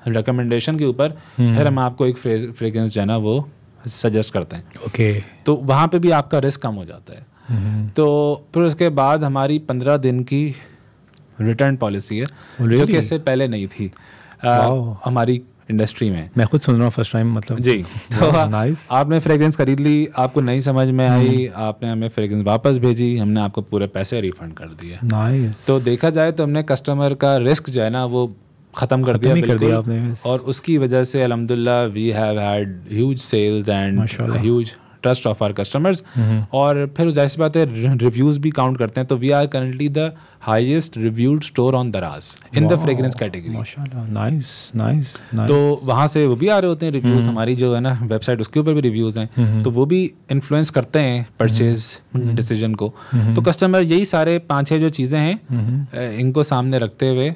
Speaker 1: रिकमेंडेशन के ऊपर फिर हम आपको एक फ्रेग्रेंस जो है ना वो सजेस्ट करते हैं। तो वहाँ पे भी आपका रिस्क कम हो जाता है। तो फिर उसके बाद हमारी 15 दिन की रिटर्न पॉलिसी है, जो कि इससे पहले नहीं थी हमारी इंडस्ट्री में।
Speaker 2: मैं खुद सुन रहा हूँ फर्स्ट टाइम, मतलब
Speaker 1: जी। तो आपने फ्रेग्रेंस खरीद ली, आपको नहीं समझ में आई, आपने हमें फ्रेग्रेंस वापस भेजी, हमने आपको पूरे पैसे रिफंड कर दिए। तो देखा जाए तो हमने कस्टमर का रिस्क जो है ना वो ख़त्म कर दिया
Speaker 2: आपने,
Speaker 1: और उसकी वजह से अल्हम्दुलिल्लाह we have had huge sales and huge trust of our customers. और फिर जाहिर सी बात है रिव्यूज़ भी काउंट करते हैं, तो we are currently the highest reviewed store on Daraz in the fragrance category.
Speaker 2: माशाल्लाह, नाइस।
Speaker 1: तो वहाँ से वो भी आ रहे होते हैं रिव्यूज़, हमारी जो है ना वेबसाइट उसके ऊपर भी रिव्यूज़ हैं, तो वो भी इन्फ्लुएंस करते हैं परचेज डिसीजन को। तो कस्टमर यही सारे 5-6 जो चीज़ें हैं इनको सामने रखते हुए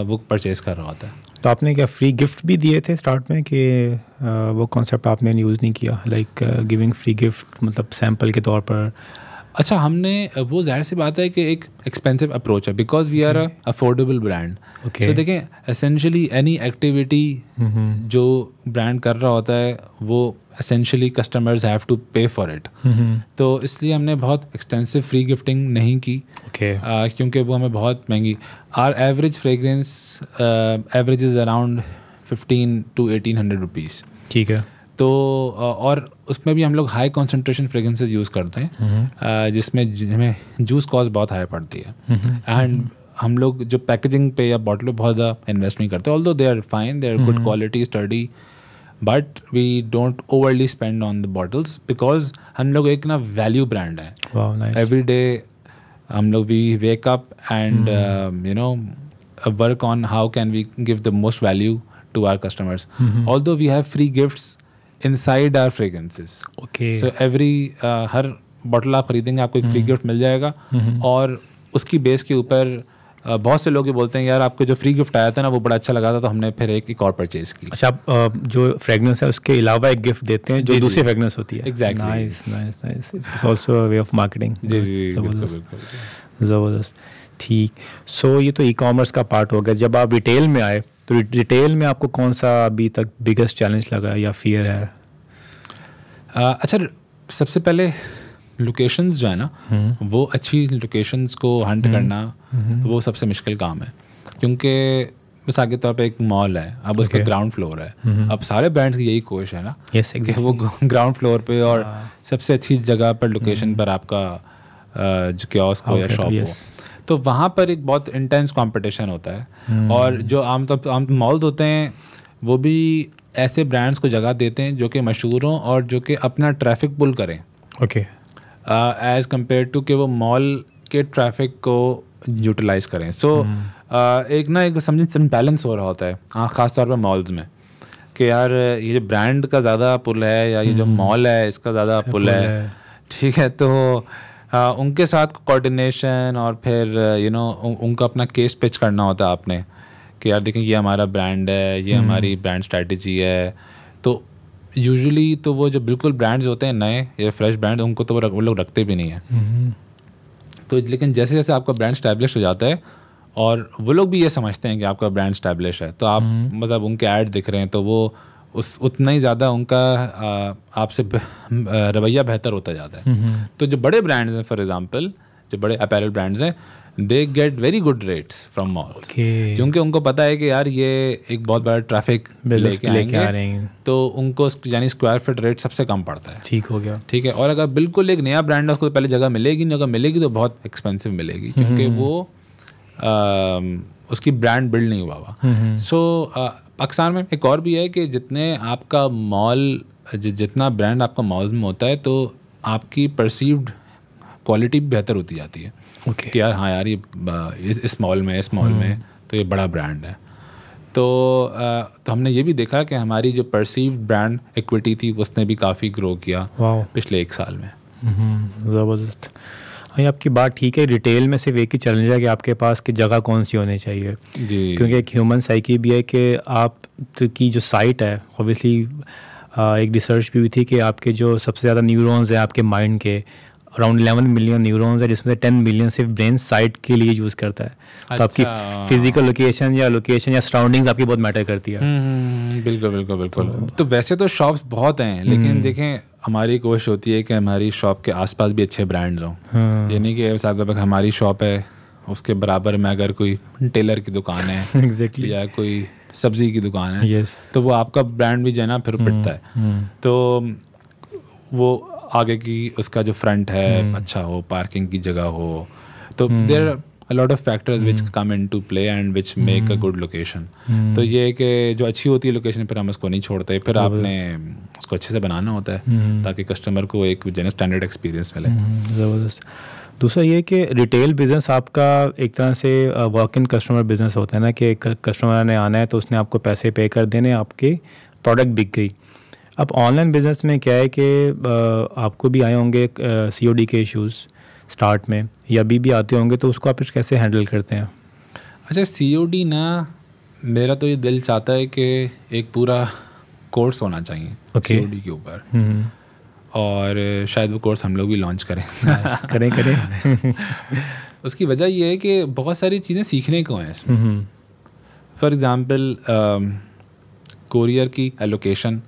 Speaker 1: वो परचेज कर रहा होता है।
Speaker 2: तो आपने क्या फ्री गिफ्ट भी दिए थे स्टार्ट में कि वो कॉन्सेप्ट आपने यूज़ नहीं किया, लाइक गिविंग फ्री गिफ्ट, मतलब सैम्पल के तौर पर?
Speaker 1: अच्छा, हमने वो जाहिर सी बात है कि एक एक्सपेंसिव अप्रोच है because we are affordable brand. तो देखें, एसेंशियली एनी एक्टिविटी जो ब्रांड कर रहा होता है वो essentially customers have to pay for it. तो इसलिए हमने बहुत एक्सटेंसिव फ्री गिफ्टिंग नहीं की, क्योंकि वो हमें बहुत महंगी। Our average fragrance average is around 1500 to 1800 rupees.
Speaker 2: ठीक है।
Speaker 1: तो और उसमें भी हम लोग हाई कॉन्सेंट्रेशन फ्रेगरेंसेस यूज़ करते हैं, जिसमें हमें जूस कॉस्ट बहुत हाई पड़ती है। एंड हम लोग जो पैकेजिंग पे या बॉटल पे बहुत ज़्यादा इन्वेस्ट नहीं करते, although they are fine, they are good quality, sturdy, but we don't overly spend on the bottles because हम लोग एक ना वैल्यू ब्रांड है। एवरी डे हम लोग we wake up and you know work on how can we give the most value to our customers. Although we have free gifts inside our fragrances.
Speaker 2: Okay.
Speaker 1: So every her bottle आप खरीदेंगे आपको एक free gift मिल जाएगा, और उसकी base के ऊपर बहुत से लोग ये बोलते हैं यार आपको जो फ्री गिफ्ट आया था ना वो बड़ा अच्छा लगा था, तो हमने फिर एक और परचेज की।
Speaker 2: अच्छा, आप जो फ्रेगनेंस है उसके अलावा एक गिफ्ट देते हैं जो दूसरी फ्रेगनेंस होती है।
Speaker 1: Exactly.
Speaker 2: Nice nice nice, it's also a way of marketing.
Speaker 1: जी जी, बिल्कुल।
Speaker 2: ज़बरदस्त। ठीक, सो ये तो ई कॉमर्स का पार्ट हो गया। जब आप रिटेल में आए तो रिटेल में आपको कौन सा अभी तक बिगेस्ट चैलेंज लगा या फियर है?
Speaker 1: अच्छा, सबसे पहले लोकेशंस जो है ना, वो अच्छी लोकेशंस को हंट करना वो सबसे मुश्किल काम है, क्योंकि मिसाल के तौर पे एक मॉल है, अब उसका ग्राउंड फ्लोर है। अब सारे ब्रांड्स की यही कोशिश है ना कि वो ग्राउंड फ्लोर पे और सबसे अच्छी जगह पर लोकेशन पर आपका जो कियोस्क हो या शॉप हो, तो वहाँ पर एक बहुत इंटेंस कंपटीशन होता है। और जो आम मॉल्स होते हैं वो भी ऐसे ब्रांड्स को जगह देते हैं जो कि मशहूर हों और जो कि अपना ट्रैफिक पुल करें, एज़ कम्पेयर टू कि वो मॉल के ट्रैफिक को यूटिलाइज करें। सो एक ना एक समझ बैलेंस हो रहा होता है, हाँ, ख़ास तौर पर मॉल्स में, कि यार ये जो ब्रांड का ज़्यादा पुल है या ये जो मॉल है इसका ज़्यादा पुल है। ठीक है, तो उनके साथ कोऑर्डिनेशन और फिर यू नो उनका अपना केस पिच करना होता है आपने, कि यार देखें ये हमारा ब्रांड है, ये हमारी ब्रांड स्ट्रेटजी है। तो यूजुअली तो वो जो बिल्कुल ब्रांड्स होते हैं नए या फ्रेश ब्रांड, उनको तो वो लोग रखते भी नहीं हैं। तो लेकिन जैसे जैसे आपका ब्रांड स्टैब्लिश हो जाता है और वो लोग भी ये समझते हैं कि आपका ब्रांड स्टैब्लिश है, तो आप मतलब उनके ऐड दिख रहे हैं तो वो उतना ही ज़्यादा उनका आपसे रवैया बेहतर होता जाता है। तो जो बड़े ब्रांड्स हैं, फॉर एग्जांपल जो बड़े अपैरल ब्रांड्स हैं, they get very good rates from malls, क्योंकि उनको पता है कि यार ये एक बहुत बड़ा ट्रैफिक लेके आएंगे, तो उनको यानी स्क्वायर फीट रेट सबसे कम पड़ता है। ठीक हो गया, ठीक है। और अगर बिल्कुल एक नया ब्रांड है उसको तो पहले जगह मिलेगी नहीं, अगर मिलेगी तो बहुत एक्सपेंसिव मिलेगी, क्योंकि वो उसकी ब्रांड बिल्ड नहीं हुआ हुआ। सो पाकिस्तान में एक और भी है कि जितने आपका मॉल जितना ब्रांड आपका मॉल में होता है, तो आपकी परसीव्ड क्वालिटी बेहतर होती जाती है। कि यार हाँ यार ये इस मॉल में तो ये बड़ा ब्रांड है। तो हमने ये भी देखा कि हमारी जो परसीव्ड ब्रांड इक्विटी थी उसने भी काफ़ी ग्रो किया पिछले 1 साल में।
Speaker 2: ज़बरदस्त। हाँ, आपकी बात ठीक है। रिटेल में सिर्फ एक ही चैलेंज है कि आपके पास की जगह कौन सी होनी चाहिए जी, क्योंकि एक ह्यूमन साइकी भी है कि आप की जो साइट है, ऑब्वियसली एक रिसर्च भी हुई थी कि आपके जो सबसे ज़्यादा न्यूरॉन्स हैं आपके माइंड के, अराउंड 11 मिलियन न्यूरॉन्स है, जिसमें 10 मिलियन सिर्फ ब्रेन साइट के लिए यूज़ करता है। अच्छा। तो आपकी फिजिकल लोकेशन या सराउंडिंग्स आपकी बहुत मैटर करती है।
Speaker 1: बिल्कुल। तो वैसे तो शॉप्स बहुत हैं, लेकिन देखें हमारी कोशिश होती है कि हमारी शॉप के आसपास भी अच्छे ब्रांड्स हों। यानी कि साथ हमारी शॉप है उसके बराबर में अगर कोई टेलर की दुकान है exactly. या कोई सब्जी की दुकान है, yes. तो वो आपका ब्रांड भी जो है ना फिर पिटता है। तो वो आगे की उसका जो फ्रंट है अच्छा हो, पार्किंग की जगह हो, तो there a lot of factors which come into play and which make a good location. तो ये कि जो अच्छी होती है लोकेशन फिर हम उसको नहीं छोड़ते, फिर आपने उसको अच्छे से बनाना होता है ताकि कस्टमर को एक जनरल स्टैंडर्ड एक्सपीरियंस मिले। ज़बरदस्त। दूसरा ये कि रिटेल बिज़नेस आपका एक तरह से वॉक इन कस्टमर बिज़नेस होता है ना, कि कस्टमर ने आना है तो उसने आपको पैसे पे कर देने, आपके प्रोडक्ट बिक गई। अब ऑनलाइन बिज़नेस में क्या है कि आपको भी आए होंगे COD के इश्यूज़ स्टार्ट में, या अभी भी आते होंगे, तो उसको आप कैसे हैंडल करते हैं? अच्छा, COD ना मेरा तो ये दिल चाहता है कि एक पूरा कोर्स होना चाहिए COD के ऊपर, और शायद वो कोर्स हम लोग भी लॉन्च करें।
Speaker 2: करें
Speaker 1: उसकी वजह ये है कि बहुत सारी चीज़ें सीखने को हैं इसमें। फॉर एग्ज़ाम्पल कोरियर की एलोकेशन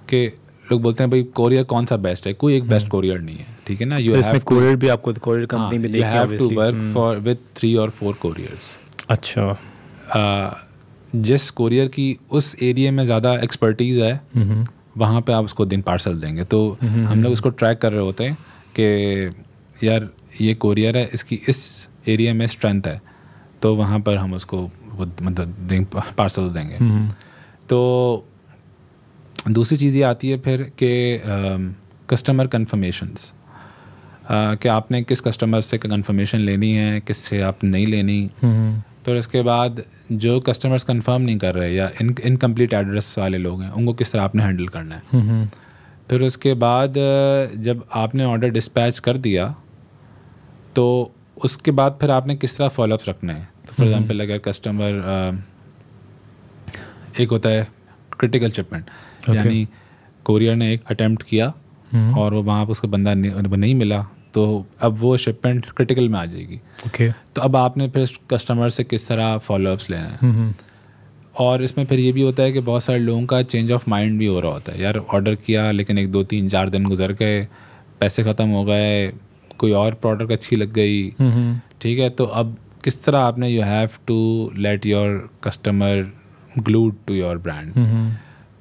Speaker 1: के लोग बोलते हैं भाई कोरियर कौन सा बेस्ट है, कोई एक बेस्ट कोरियर नहीं है, ठीक है ना।
Speaker 2: तो इसमें कोरियर भी आपको कोरियर कंपनी में
Speaker 1: you have to work for with 3 और 4 कोरियर्स।
Speaker 2: अच्छा।
Speaker 1: जिस कोरियर की उस एरिया में ज़्यादा एक्सपर्टीज़ है वहाँ पे आप उसको दिन पार्सल देंगे। तो हम लोग उसको ट्रैक कर रहे होते हैं कि यार ये कोरियर है, इसकी इस एरिया में स्ट्रेंथ है, तो वहाँ पर हम उसको मतलब पार्सल देंगे। तो दूसरी चीज़ ये आती है फिर कि कस्टमर कन्फर्मेशंस, कि आपने किस कस्टमर से कन्फर्मेशन लेनी है, किससे आप नहीं लेनी। फिर उसके बाद जो कस्टमर्स कंफर्म नहीं कर रहे या इनकम्प्लीट एड्रेस वाले लोग हैं, उनको किस तरह आपने हैंडल करना है। फिर उसके बाद जब आपने ऑर्डर डिस्पैच कर दिया तो उसके बाद फिर आपने किस तरह फॉलोअप्स रखने हैं। तो फॉर एग्जांपल अगर कस्टमर, एक होता है क्रिटिकल शिपमेंट, यानी कोरियर ने एक अटेम्प्ट किया और वो वहाँ पर उसको बंदा नहीं मिला, तो अब वो शिपमेंट क्रिटिकल में आ जाएगी। तो अब आपने फिर कस्टमर से किस तरह फॉलोअप्स लेना है। और इसमें फिर ये भी होता है कि बहुत सारे लोगों का चेंज ऑफ माइंड भी हो रहा होता है। यार ऑर्डर किया लेकिन 1 2 3 4 दिन गुजर गए, पैसे ख़त्म हो गए, कोई और प्रोडक्ट अच्छी लग गई, ठीक है। तो अब किस तरह आपने you have to let your customer glued to your brand.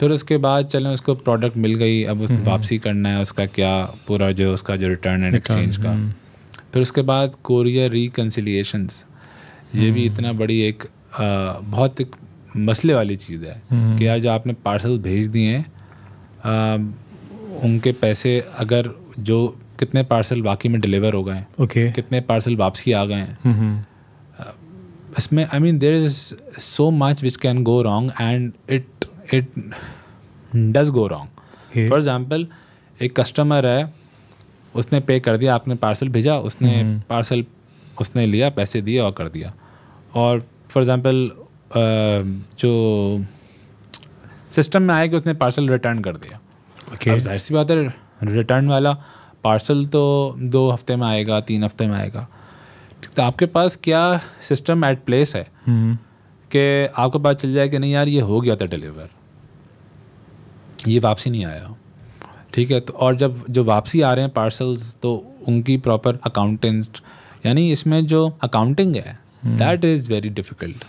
Speaker 1: फिर उसके बाद चलें उसको प्रोडक्ट मिल गई, अब उस वापसी करना है, उसका क्या पूरा जो उसका जो रिटर्न एंड एक्सचेंज का। फिर उसके बाद कोरियर रिकन्सिलिएशंस, ये भी इतना बड़ी एक बहुत एक मसले वाली चीज़ है कि यार जो आपने पार्सल भेज दिए हैं उनके पैसे, अगर जो कितने पार्सल वाकई में डिलीवर हो गए, कितने पार्सल वापसी आ गए हैं, इसमें I mean there is so much which can go wrong and it does go wrong. For example एक कस्टमर है, उसने पे कर दिया, आपने पार्सल भेजा, उसने पार्सल उसने लिया, पैसे दिए और कर दिया। और फॉर एग्जांपल जो सिस्टम में आया कि उसने पार्सल रिटर्न कर दिया। अब जाहिर सी बात है रिटर्न वाला पार्सल तो 2 हफ्ते में आएगा, 3 हफ्ते में आएगा। तो आपके पास क्या सिस्टम एट प्लेस है कि आपको पता चल जाए कि नहीं यार ये हो गया था डिलीवर, ये वापसी नहीं आया, ठीक है। तो और जब जो वापसी आ रहे हैं पार्सल्स, तो उनकी प्रॉपर अकाउंटेंट, यानी इसमें जो अकाउंटिंग है that is very difficult.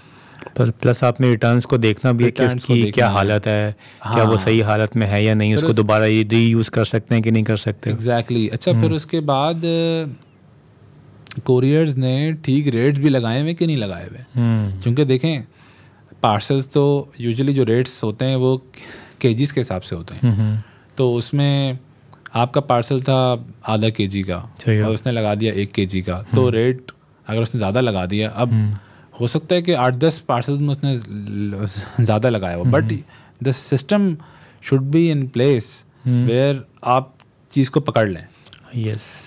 Speaker 2: Plus आपने रिटर्न्स को देखना भी है कि उसकी क्या हालत है, क्या वो सही हालत में है या नहीं, उसको दोबारा ये रीयूज़ कर सकते हैं कि नहीं कर सकते।
Speaker 1: एग्जैक्टली। अच्छा, फिर उसके बाद कोरियर्स ने ठीक रेट्स भी लगाए हुए कि नहीं लगाए हुए, क्योंकि देखें पार्सल्स तो यूजुअली जो रेट्स होते हैं वो केजीज़ के हिसाब से होते हैं। तो उसमें आपका पार्सल था आधा केजी का और उसने लगा दिया 1 केजी का, तो रेट अगर उसने ज़्यादा लगा दिया, अब हो सकता है कि 8-10 पार्सल्स में उसने ज़्यादा लगाया हो, but the system should be in place where आप चीज़ को पकड़ लें।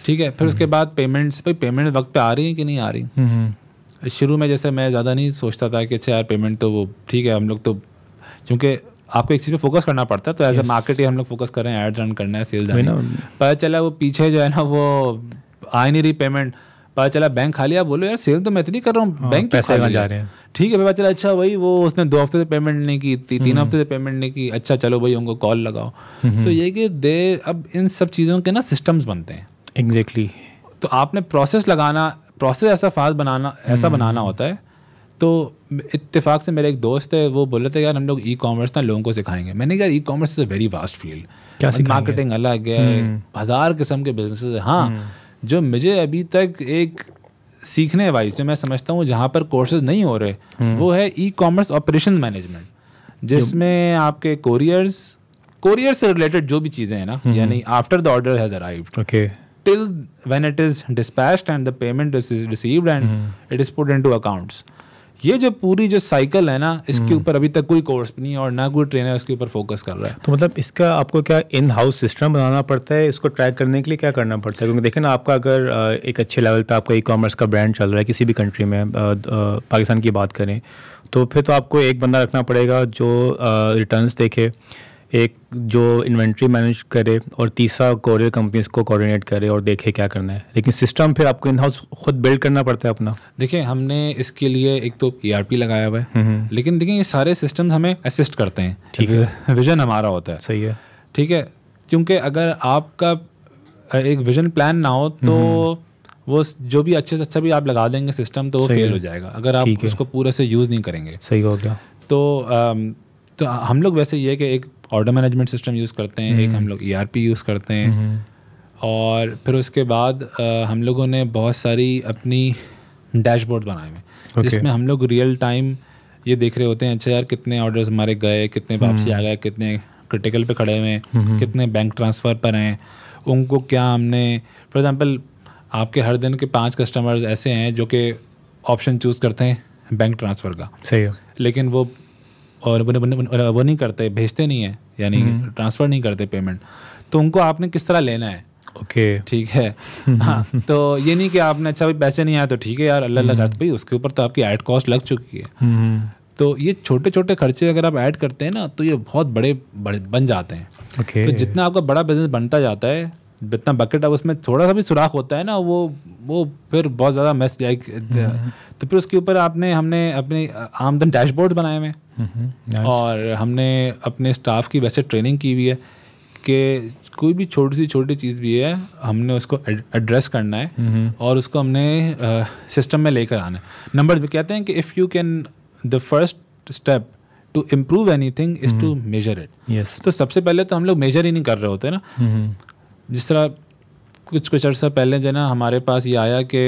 Speaker 1: ठीक है। फिर उसके बाद पेमेंट्स, भाई पेमेंट वक्त पे आ रही है कि नहीं आ रही। शुरू में जैसे मैं ज़्यादा नहीं सोचता था कि अच्छा यार पेमेंट तो वो ठीक है, हम लोग तो क्योंकि आपको एक चीज़ पे फोकस करना पड़ता है, तो एज ए मार्केटर हम लोग फोकस कर रहे हैं, एड रन करना है, सेल्स करना है। पता चला वो पीछे जो है ना वो आ नहीं रही पेमेंट, पता चला बैंक खाली, आप बोलो यार सेल तो मैं इतनी कर रहा हूँ, बैंक
Speaker 2: पैसे कहाँ जा रहे हैं।
Speaker 1: ठीक है, पता चला अच्छा भाई वो उसने 2 हफ्ते से पेमेंट नहीं की, 3 हफ्ते से पेमेंट नहीं की, अच्छा चलो भाई उनको कॉल लगाओ। तो ये कि अब इन सब चीज़ों के ना सिस्टम्स बनते हैं।
Speaker 2: एग्जैक्टली।
Speaker 1: तो आपने प्रोसेस ऐसा फास्ट बनाना, ऐसा बनाना होता है। तो इत्तेफाक से मेरे एक दोस्त है, वो बोले थे यार हम लोग ई-कॉमर्स ना लोगों को सिखाएंगे। मैंने कहा e-commerce is a very vast field,
Speaker 2: क्या सिखाएंगे?
Speaker 1: मार्केटिंग अलग है, 1000 किस्म के बिजनेसेस है। हाँ, जो मुझे अभी तक एक सीखने वाइज जो मैं समझता हूँ जहाँ पर कोर्सेज नहीं हो रहे, वो है ई-कॉमर्स ऑपरेशन मैनेजमेंट, जिसमें आपके कोरियर से रिलेटेड जो भी चीज़ें हैं ना, यानी after the order has arrived, till when it is dispatched and the payment is received and it is put into accounts, ये जो पूरी जो साइकिल है ना, इसके ऊपर अभी तक कोई कोर्स नहीं है और ना कोई ट्रेनर इसके ऊपर फोकस कर रहा है।
Speaker 2: तो मतलब इसका आपको क्या इन हाउस सिस्टम बनाना पड़ता है, इसको ट्रैक करने के लिए क्या करना पड़ता है? क्योंकि देखें ना, आपका अगर एक अच्छे लेवल पे आपका ई-कॉमर्स का ब्रांड चल रहा है किसी भी कंट्री में, पाकिस्तान की बात करें, तो फिर तो आपको एक बंदा रखना पड़ेगा जो रिटर्न्स देखे, एक जो इन्वेंट्री मैनेज करे, और तीसरा कोरियर कंपनीज को कोऑर्डिनेट करे और देखे क्या करना है। लेकिन सिस्टम फिर आपको इन हाउस खुद बिल्ड करना पड़ता है अपना।
Speaker 1: देखिए, हमने इसके लिए एक तो ERP लगाया हुआ है, लेकिन देखिए ये सारे सिस्टम्स हमें असिस्ट करते हैं।
Speaker 2: ठीक है,
Speaker 1: विजन हमारा होता है।
Speaker 2: सही है,
Speaker 1: ठीक है, क्योंकि अगर आपका एक विजन प्लान ना हो तो वो जो भी अच्छे से अच्छा भी आप लगा देंगे सिस्टम, तो वो फेल हो जाएगा अगर आप उसको पूरे से यूज़ नहीं करेंगे।
Speaker 2: सही हो गया।
Speaker 1: तो हम लोग वैसे ये कि एक ऑर्डर मैनेजमेंट सिस्टम यूज़ करते हैं, एक हम लोग ERP यूज़ करते हैं, और फिर उसके बाद हम लोगों ने बहुत सारी अपनी डैशबोर्ड बनाए हुए, जिसमें हम लोग रियल टाइम ये देख रहे होते हैं, अच्छा यार कितने ऑर्डर्स हमारे गए, कितने वापसी आ गए, कितने क्रिटिकल पे खड़े हुए हैं, कितने बैंक ट्रांसफ़र पर हैं, उनको क्या हमने, फॉर एग्जांपल आपके हर दिन के 5 कस्टमर्स ऐसे हैं जो कि ऑप्शन चूज़ करते हैं बैंक ट्रांसफ़र का।
Speaker 2: सही है।
Speaker 1: लेकिन वो नहीं करते, भेजते नहीं है, यानी ट्रांसफ़र नहीं करते पेमेंट, तो उनको आपने किस तरह लेना है?
Speaker 2: ओके,
Speaker 1: ठीक है। हाँ, तो ये नहीं कि आपने अच्छा भाई पैसे नहीं आए तो ठीक है यार अल्लाह लगा, भाई उसके ऊपर तो आपकी ऐड कॉस्ट लग चुकी है। तो ये छोटे छोटे खर्चे अगर आप ऐड करते हैं ना, तो ये बहुत बड़े बन जाते हैं।
Speaker 2: okay.
Speaker 1: तो जितना आपका बड़ा बिजनेस बनता जाता है, जितना बकेट अब उसमें थोड़ा सा भी सुराख होता है ना, वो फिर बहुत ज़्यादा मैस जाएगी। तो फिर उसके ऊपर हमने अपने आमदन डैशबोर्ड बनाए हुए हैं, और हमने अपने स्टाफ की वैसे ट्रेनिंग की हुई है कि कोई भी छोटी चीज़ भी है हमने उसको एड्रेस करना है, और उसको हमने सिस्टम में लेकर आना है। नंबर्स भी कहते हैं कि if you can, the first step to improve anything is to measure it. तो सबसे पहले तो हम लोग मेजर ही नहीं कर रहे होते ना। जिस तरह कुछ अर्सा पहले जो ना हमारे पास ये आया कि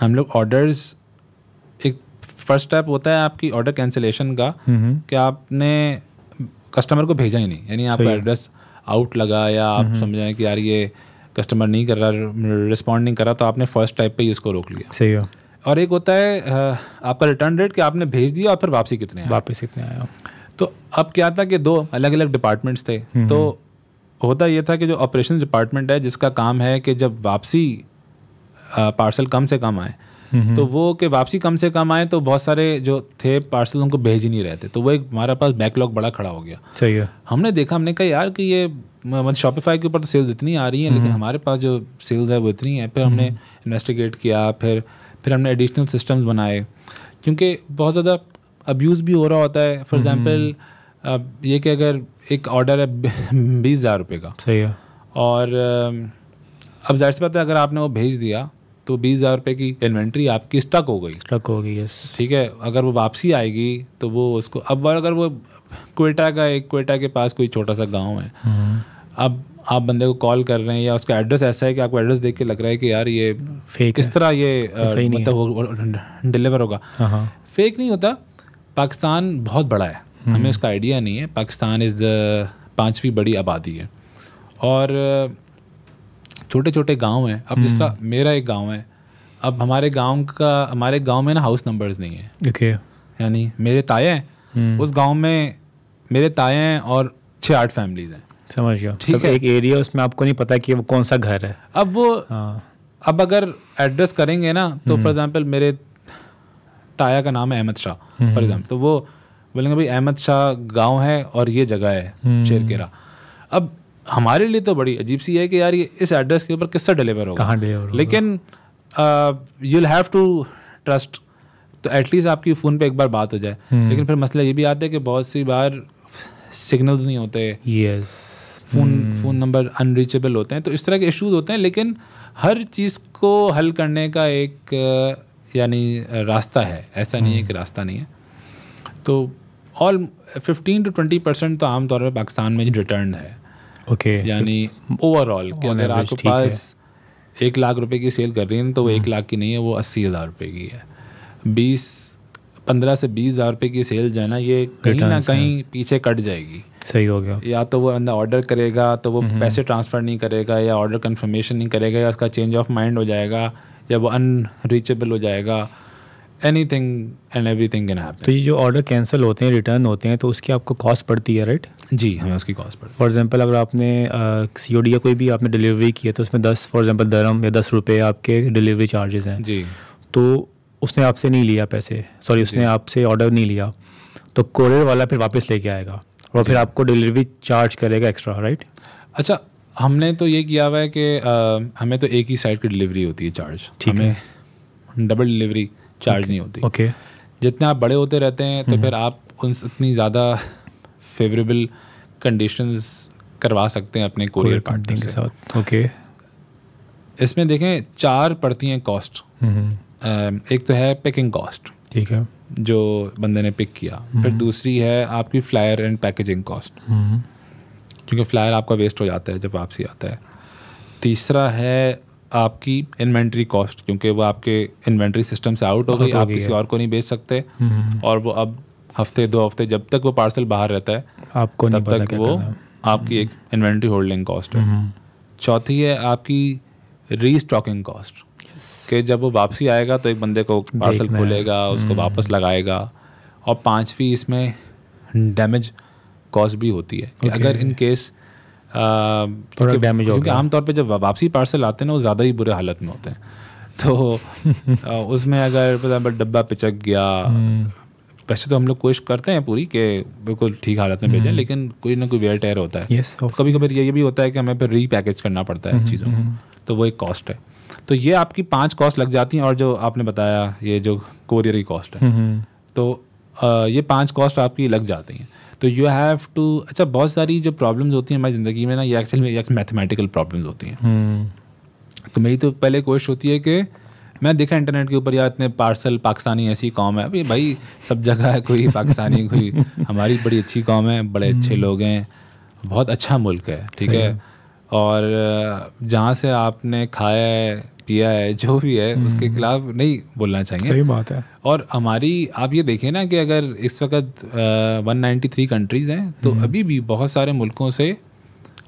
Speaker 1: हम लोग ऑर्डर्स, एक फर्स्ट स्टेप होता है आपकी ऑर्डर कैंसिलेशन का, कि आपने कस्टमर को भेजा ही नहीं, यानी आपका एड्रेस आउट लगा, या आप समझ रहे हैं कि यार ये कस्टमर नहीं कर रहा, रिस्पॉन्ड नहीं कर रहा, तो आपने फर्स्ट टाइप पे ही उसको रोक लिया।
Speaker 2: सही है।
Speaker 1: और एक होता है आपका रिटर्न रेट, कि आपने भेज दिया और फिर वापस कितने आया। तो अब क्या था कि 2 अलग अलग डिपार्टमेंट्स थे। तो होता ये था कि जो ऑपरेशंस डिपार्टमेंट है, जिसका काम है कि जब वापसी पार्सल कम से कम आए, तो वो कि वापसी कम से कम आए, तो बहुत सारे जो थे पार्सल उनको भेज ही नहीं रहे थे, तो वो एक हमारे पास बैकलॉग बड़ा खड़ा हो गया।
Speaker 2: सही है।
Speaker 1: हमने कहा यार कि ये मतलब शॉपिफाई के ऊपर तो सेल्स इतनी आ रही हैं, लेकिन हमारे पास जो सेल्स है वो इतनी है। फिर हमने इन्वेस्टिगेट किया, फिर हमने एडिशनल सिस्टम्स बनाए, क्योंकि बहुत ज़्यादा अब्यूज़ भी हो रहा होता है। फॉर एग्जांपल ये कि अगर एक ऑर्डर है 20,000 रुपये का,
Speaker 2: सही है,
Speaker 1: और अब जाहिर सी बात है अगर आपने वो भेज दिया तो 20,000 रुपये की इन्वेंट्री आपकी स्टक हो गई। यस, ठीक है। अगर वो वापसी आएगी तो वो उसको, अब अगर वो क्वेटा के पास कोई छोटा सा गाँव है, अब आप बंदे को कॉल कर रहे हैं, या उसका एड्रेस ऐसा है कि आपको एड्रेस देख के लग रहा है कि यार ये
Speaker 2: फेक
Speaker 1: किस तरह ये मतलब डिलीवर होगा। फेक नहीं होता। पाकिस्तान बहुत बड़ा है, हमें उसका आइडिया नहीं है। पाकिस्तान इज़ द 5वीं बड़ी आबादी है, और छोटे छोटे गांव हैं। अब जिस तरह मेरा एक गांव है, अब हमारे गांव में ना हाउस नंबर्स नहीं है।
Speaker 2: ओके,
Speaker 1: यानी मेरे ताए हैं, उस गांव में मेरे ताए हैं और 6-8 फैमिलीज हैं।
Speaker 2: समझ गया।
Speaker 1: ठीक है,
Speaker 2: एक एरिया उसमें आपको नहीं पता कि वो कौन सा घर है।
Speaker 1: अब वो अब अगर एड्रेस करेंगे ना, तो फॉर एग्जांपल मेरे ताया का नाम है अहमद शाह फॉर एग्जांपल, तो वो बोलेंगे भाई अहमद शाह गांव है और ये जगह है शेरकेरा। अब हमारे लिए तो बड़ी अजीब सी है कि यार ये इस एड्रेस के ऊपर किससे डिलीवर होगा,
Speaker 2: कहाँ डिलीवर होगा।
Speaker 1: लेकिन you will have to trust, तो एटलीस्ट आपकी फ़ोन पे एक बार बात हो जाए। लेकिन फिर मसला ये भी आता है कि बहुत सी बार सिग्नल्स नहीं होते।
Speaker 2: यस,
Speaker 1: फ़ोन नंबर अनरीचेबल होते हैं, तो इस तरह के इश्यूज होते हैं। लेकिन हर चीज़ को हल करने का एक यानी रास्ता है, ऐसा नहीं है कि रास्ता नहीं है। तो ऑल 15 to 20% तो आमतौर पर पाकिस्तान में रिटर्न है।
Speaker 2: ओके,
Speaker 1: यानी ओवरऑल कि अगर आपके पास 1 लाख रुपए की सेल कर रही है तो वो 1 लाख की नहीं है, वो 80,000 रुपये की है। 15 से 20,000 रुपये की सेल जो है ना, ये कहीं ना कहीं पीछे कट जाएगी।
Speaker 2: सही हो गया।
Speaker 1: या तो वो बंदा ऑर्डर करेगा तो वो पैसे ट्रांसफ़र नहीं करेगा, या ऑर्डर कंफर्मेशन नहीं करेगा, या उसका चेंज ऑफ माइंड हो जाएगा, या वो अनरीचेबल हो जाएगा। Anything and everything can happen.
Speaker 2: तो ये जो ऑर्डर कैंसिल होते हैं, रिटर्न होते हैं, तो उसकी आपको कॉस्ट पड़ती है, राइट?
Speaker 1: जी, हमें उसकी कॉस्ट पड़ती है।
Speaker 2: फॉर एग्जांपल अगर आपने COD या कोई भी आपने डिलीवरी की है तो उसमें 10 फॉर एग्जांपल दरम या 10 रुपये आपके डिलीवरी चार्जेस हैं
Speaker 1: जी।
Speaker 2: तो उसने आपसे नहीं लिया पैसे, सॉरी उसने आपसे ऑर्डर नहीं लिया, तो कोरियर वाला फिर वापस लेके आएगा और फिर आपको डिलीवरी चार्ज करेगा एक्स्ट्रा, राइट?
Speaker 1: अच्छा, हमने तो ये किया हुआ है कि हमें तो एक ही साइड की डिलीवरी होती है चार्ज, हमें डबल डिलीवरी चार्ज नहीं होती।
Speaker 2: ओके।
Speaker 1: जितने आप बड़े होते रहते हैं तो फिर आप उतनी ज़्यादा फेवरेबल कंडीशंस करवा सकते हैं अपने कोरियर पार्टनर के साथ।
Speaker 2: ओके।
Speaker 1: इसमें देखें 4 पड़ती हैं कॉस्ट। एक तो है पिकिंग कॉस्ट,
Speaker 2: ठीक है,
Speaker 1: जो बंदे ने पिक किया। फिर दूसरी है आपकी फ्लायर एंड पैकेजिंग कॉस्ट, क्योंकि फ्लायर आपका वेस्ट हो जाता है जब वापसी आता है। तीसरा है आपकी इन्वेंट्री कॉस्ट, क्योंकि वो आपके इन्वेंट्री सिस्टम से आउट हो गई, आप किसी और को नहीं बेच सकते, और वो अब हफ्ते 2 हफ्ते जब तक वो पार्सल बाहर रहता है
Speaker 2: आपको
Speaker 1: तब तक वो आपकी एक इन्वेंट्री होल्डिंग कॉस्ट है। चौथी है आपकी रीस्टॉकिंग कॉस्ट, कि जब वो वापसी आएगा तो एक बंदे को पार्सल खोलेगा, उसको वापस लगाएगा। और 5वीं इसमें डैमेज कॉस्ट भी होती है, कि अगर इन केस
Speaker 2: थोड़ा डैमेज हो
Speaker 1: क्योंकि
Speaker 2: गया,
Speaker 1: आमतौर पे जब वापसी पार्सल आते हैं ना वो ज़्यादा ही बुरे हालत में होते हैं, तो उसमें अगर फॉर एग्जाम्पल डब्बा पिचक गया, वैसे तो हम लोग कोशिश करते हैं पूरी कि बिल्कुल ठीक हालत में भेजें, लेकिन कोई ना कोई वेयर टेयर होता है। तो कभी कभी ये भी होता है कि हमें फिर रीपैकेज करना पड़ता है चीज़ों को, तो वो एक कॉस्ट है। तो ये आपकी 5 कॉस्ट लग जाती हैं, और जो आपने बताया ये जो कोरियर की कॉस्ट है, तो ये 5 कॉस्ट आपकी लग जाती हैं। तो यू हैव टू, अच्छा बहुत सारी जो प्रॉब्लम्स होती हैं हमारी ज़िंदगी में ना, ये एक्चुअली मैथमेटिकल प्रॉब्लम्स होती हैं। तो मेरी तो पहले कोशिश होती है कि मैं देखा इंटरनेट के ऊपर यार इतने पार्सल पाकिस्तानी ऐसी कौम है, अभी भाई सब जगह है कोई पाकिस्तानी, कोई हमारी बड़ी अच्छी कौम है, बड़े अच्छे लोग हैं, बहुत अच्छा मुल्क है, ठीक है। और जहाँ से आपने खाया है पिया है जो भी है उसके खिलाफ नहीं बोलना चाहिए।
Speaker 2: सही बात है।
Speaker 1: और हमारी आप ये देखें ना कि अगर इस वक्त 193 कंट्रीज़ हैं, तो अभी भी बहुत सारे मुल्कों से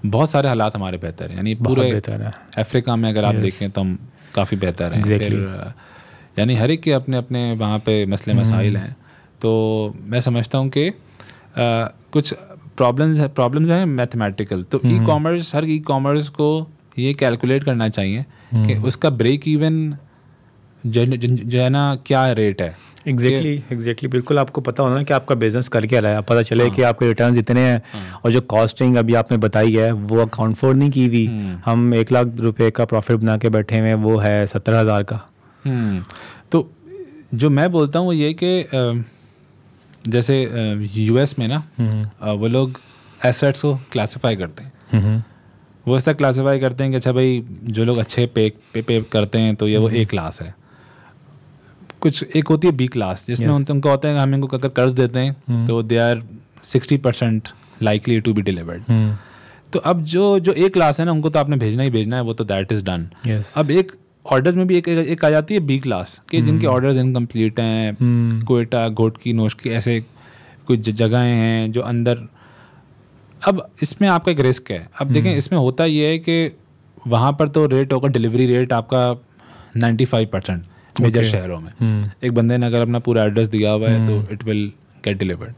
Speaker 1: बहुत सारे हालात हमारे बेहतर हैं। यानी पूरे अफ्रीका में अगर आप देखें तो हम काफ़ी बेहतर हैं। फिर यानी हर एक के अपने अपने वहाँ पे मसले मसाइल हैं। तो मैं समझता हूँ कि कुछ प्रॉब्लम्स हैं मैथमेटिकल। तो ई कॉमर्स, हर ई कॉमर्स को ये कैलकुलेट करना चाहिए कि उसका ब्रेक इवन जो है ना क्या रेट है।
Speaker 2: एग्जैक्टली बिल्कुल आपको पता होना कि आपका बिजनेस कर क्या रहा है, पता चले कि आपके रिटर्न्स इतने हैं और जो कॉस्टिंग अभी आपने बताई है वो अकाउंट फॉर नहीं की हुई। हम 1 लाख रुपए का प्रॉफिट बना के बैठे हुए, वो है 70,000 का।
Speaker 1: तो जो मैं बोलता हूँ वो ये कि जैसे US में ना वो लोग एसेट्स को क्लासिफाई करते हैं। वो ऐसा क्लासिफाई करते हैं कि अच्छा भाई जो लोग अच्छे पे करते हैं तो ये वो A क्लास है। कुछ एक होती है B क्लास जिसमें उनको होता है कि हम इनको अगर कर्ज देते हैं तो they are 60% likely to be delivered. तो अब जो A क्लास है ना उनको तो आपने भेजना ही भेजना है, वो तो दैट इज़ डन। अब एक ऑर्डर्स में भी एक आ जाती है B क्लास के जिनके ऑर्डर्स इनकम्प्लीट हैं, कोयटा, घोटकी, नोशकी, ऐसे कुछ जगहें हैं जो अंदर। अब इसमें आपका एक रिस्क है। अब देखें इसमें होता ये है कि वहाँ पर तो रेट होगा डिलीवरी रेट आपका 95% मेजर शहरों में। एक बंदे ने अगर अपना पूरा एड्रेस दिया हुआ है तो इट विल गेट डिलीवर्ड।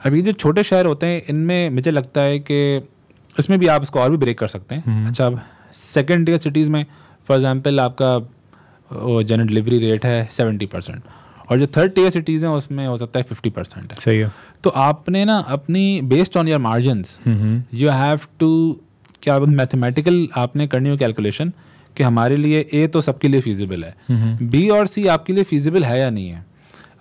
Speaker 1: अब ये जो छोटे शहर होते हैं इनमें मुझे लगता है कि इसमें भी आप इसको और भी ब्रेक कर सकते हैं। अच्छा, अब सेकेंड टियर सिटीज़ में फॉर एग्जांपल आपका जनरल डिलीवरी रेट है 70%, और जो थर्ड टियर सिटीज़ हैं उसमें हो सकता है 50% है।
Speaker 2: सही है। तो
Speaker 1: आपने ना अपनी based on your margins you have to क्या मैथमेटिकल आपने करनी हो कैलकुलेशन कि हमारे लिए A तो सबके लिए फीजिबल है, B और C आपके लिए फीजिबल है या नहीं है।